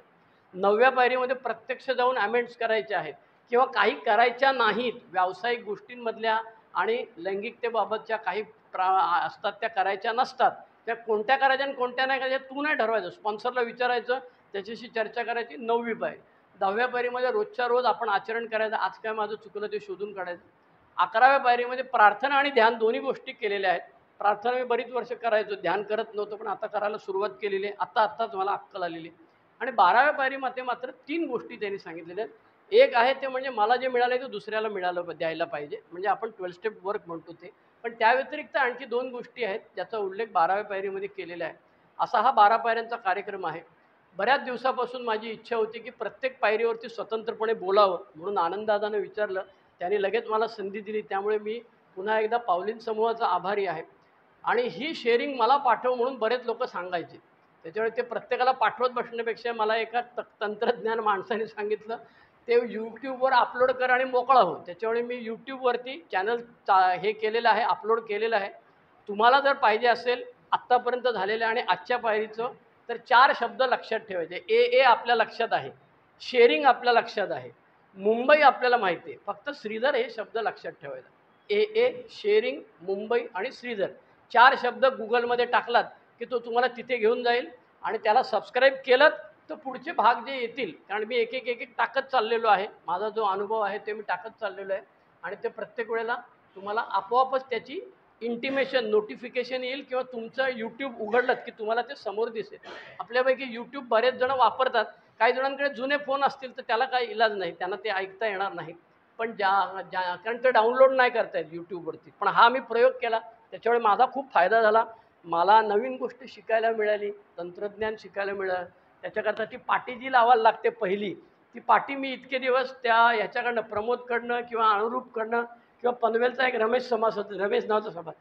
9व्या पायरीमध्ये प्रत्यक्ष जाऊन अमेंड्स करायच्या आहेत किंवा काही करायच्या नाहीत. व्यावसायिक गोष्टींमधल्या आणि लैंगिकतेबाबतच्या काही असतात त्या करायच्या नसतात. त्या कोणत्या करायच्या आणि कोणत्या नाही करायच्या तू नाही ठरवायचं. स्पॉन्सरला विचारायचं, त्याच्याशी चर्चा करायची. 9वी पायरी. 10व्या पायरीमध्ये रोजच्या रोज आपण आचरण करायचं. आज काय माझं चुकलं ते शोधून काढायचं. 11व्या पायरीमध्ये प्रार्थना आणि ध्यान दोन्ही गोष्टी केलेल्या आहेत. प्रार्थना मी बरीच वर्ष करायचो, ध्यान करत नव्हतं, पण आता करायला सुरुवात केलेली आहे. आत्ताच मला अक्कल आलेली. आणि 12व्या पायरीमध्ये मात्र 3 गोष्टी त्यांनी सांगितलेल्या आहेत. एक आहे ते म्हणजे मला जे मिळालं आहे ते दुसऱ्याला द्यायला पाहिजे, म्हणजे आपण 12 स्टेप वर्क म्हणतो ते. पण त्या व्यतिरिक्त आणखी 2 गोष्टी आहेत ज्याचा उल्लेख 12व्या पायरीमध्ये केलेला आहे. असा हा 12 पायऱ्यांचा कार्यक्रम आहे. बऱ्याच दिवसापासून माझी इच्छा होती की प्रत्येक पायरीवरती स्वतंत्रपणे बोलावं, म्हणून आनंददादानं विचारलं, त्यांनी लगेच मला संधी दिली. त्यामुळे मी पुन्हा एकदा पावलीन समूहाचा आभारी आहे. आणि ही शेअरिंग मला पाठव म्हणून बरेच लोक सांगायचे. त्याच्यामुळे ते प्रत्येकाला पाठवत बसण्यापेक्षा मला एका तंत्रज्ञान माणसाने सांगितलं ते यूट्यूबवर अपलोड कर आणि मोकळा हो. त्याच्यामुळे मी यूट्यूबवरती चॅनल हे केलेलं आहे, अपलोड केलेलं आहे. तुम्हाला जर पाहिजे असेल आत्तापर्यंत झालेलं आणि आजच्या पायरीचं तर 4 शब्द लक्षात ठेवायचे. ए आपल्या लक्षात आहे, शेअरिंग आपल्या लक्षात आहे, मुंबई आपल्याला माहिती आहे. फक्त श्रीधर हे शब्द लक्षात ठेवायचा. शेअरिंग, मुंबई आणि श्रीधर 4 शब्द गुगलमध्ये टाकलात की तो तुम्हाला तिथे घेऊन जाईल आणि त्याला सबस्क्राईब केलं तर पुढचे भाग जे येतील, कारण मी एक एक टाकत चाललेलो आहे. माझा जो अनुभव आहे ते मी टाकत चाललेलो आहे आणि ते प्रत्येक वेळेला तुम्हाला आपोआपच त्याची इंटिमेशन, नोटिफिकेशन येईल किंवा तुमचं यूट्यूब उघडलं की तुम्हाला ते समोर दिसेल. आपल्यापैकी यूट्यूब बरेच जण वापरतात. काही जणांकडे जुने फोन असतील तर त्याला काही इलाज नाही, त्यांना ते ऐकता येणार नाही. पण कारण ते डाउनलोड नाही करता येत यूट्यूबवरती. पण हा मी प्रयोग केला, त्याच्यामुळे माझा खूप फायदा झाला. मला नवीन गोष्टी शिकायला मिळाली, तंत्रज्ञान शिकायला मिळालं. त्याच्याकरता ती पाटी जी लावायला लागते पहिली, ती पाटी मी इतके दिवस त्या ह्याच्याकडनं, प्रमोदकडनं किंवा अनुरूपकडनं किंवा पनवेलचा एक रमेश समाज होता, रमेश नावाचा समाज,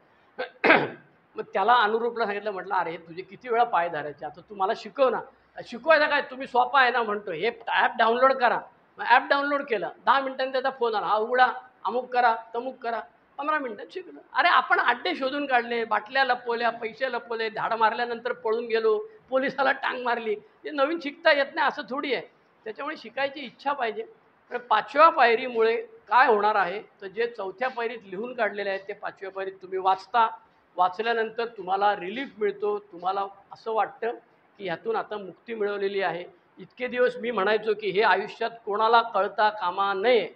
मग त्याला अनुरूपला सांगितलं, म्हटलं अरे तुझे किती वेळा पाय धरायचे, आता तू मला शिकव ना. शिकवायला काय, तुम्ही सोपा आहे ना म्हणतो, हे ॲप डाउनलोड करा. मग ॲप डाउनलोड केलं, 10 मिनिटांनी त्याचा फोन आला, हा उघडा, अमुक करा, तमुक करा. 15 मिनिटात शिकलो. अरे आपण अड्डे शोधून काढले, बाटल्या लपवल्या, पैसे लपवले, धाड मारल्यानंतर पळून गेलो, पोलिसाला टांग मारली. हे नवीन शिकता येत नाही असं थोडी आहे. त्याच्यामुळे शिकायची इच्छा पाहिजे. तर 5व्या पायरीमुळे काय होणार आहे, तर जे 4थ्या पायरीत लिहून काढलेले आहे ते 5व्या पायरीत तुम्ही वाचता. वाचल्यानंतर तुम्हाला रिलीफ मिळतो. तुम्हाला असं वाटतं की ह्यातून आता मुक्ती मिळवलेली आहे. इतके दिवस मी म्हणायचो की हे आयुष्यात कोणाला कळता कामा नये,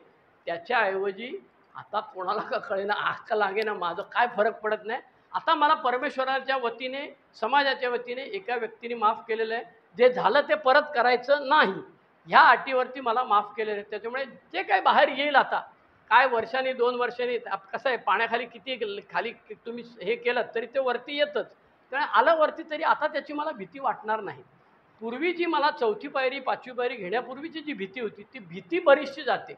त्याच्याऐवजी आता कोणाला का कळेना, का लागेना, माझं काय फरक पडत नाही. आता मला परमेश्वराच्या वतीने, समाजाच्या वतीने एका व्यक्तीने माफ केलेलं आहे. जे झालं ते परत करायचं नाही, ह्या अटीवरती मला माफ केलेलं आहे. त्याच्यामुळे जे काही बाहेर येईल आता, काय वर्षांनी 2 वर्षांनी, कसं आहे, पाण्याखाली किती खाली तुम्ही हे केलं तरी ते वरती येतच. त्यामुळे आलं वरती तरी आता त्याची मला भीती वाटणार नाही. पूर्वी जी मला 4थी पायरी 5वी पायरी घेण्यापूर्वीची जी भीती होती, ती भीती बरीचशी जाते.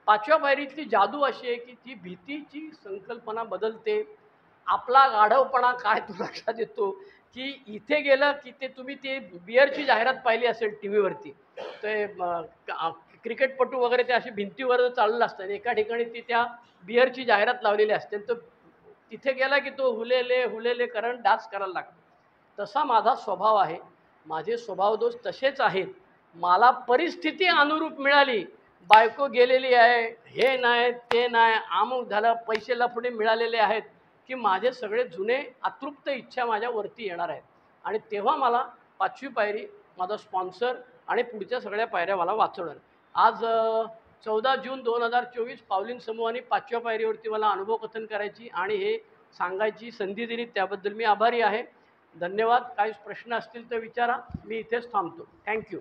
5व्या पायरीतली जादू अशी आहे की ती भीतीची संकल्पना बदलते. आपला गाढवपणा काय तो लक्षात येतो की इथे गेलं की ते तुम्ही ते बिअरची जाहिरात पाहिली असेल टी व्हीवरती, ते क्रिकेटपटू वगैरे ते असे भिंतीवर चाललेलं असतात. एका ठिकाणी ती त्या बिअरची जाहिरात लावलेली असते, तर तिथे गेला की तो हुलेले हुलेले कारण डान्स करायला लागतो. तसा माझा स्वभाव आहे. माझे स्वभावदोष तसेच आहेत. मला परिस्थिती अनुरूप मिळाली, बायको गेलेली आहे, हे नाही ते नाही, अमुक झालं, पैसे लफडे मिळालेले आहेत, की माझे सगळे जुने अतृप्त इच्छा माझ्यावरती येणार आहेत. आणि तेव्हा मला 5वी पायरी, माझा स्पॉन्सर आणि पुढच्या सगळ्या पायऱ्या मला वाचवणार. आज 14 जून 2024 पावलिंग समूहाने 5व्या पायरीवरती मला अनुभव कथन करायची आणि हे सांगायची संधी दिली, त्याबद्दल मी आभारी आहे. धन्यवाद. काही प्रश्न असतील तर विचारा. मी इथेच थांबतो. थँक्यू.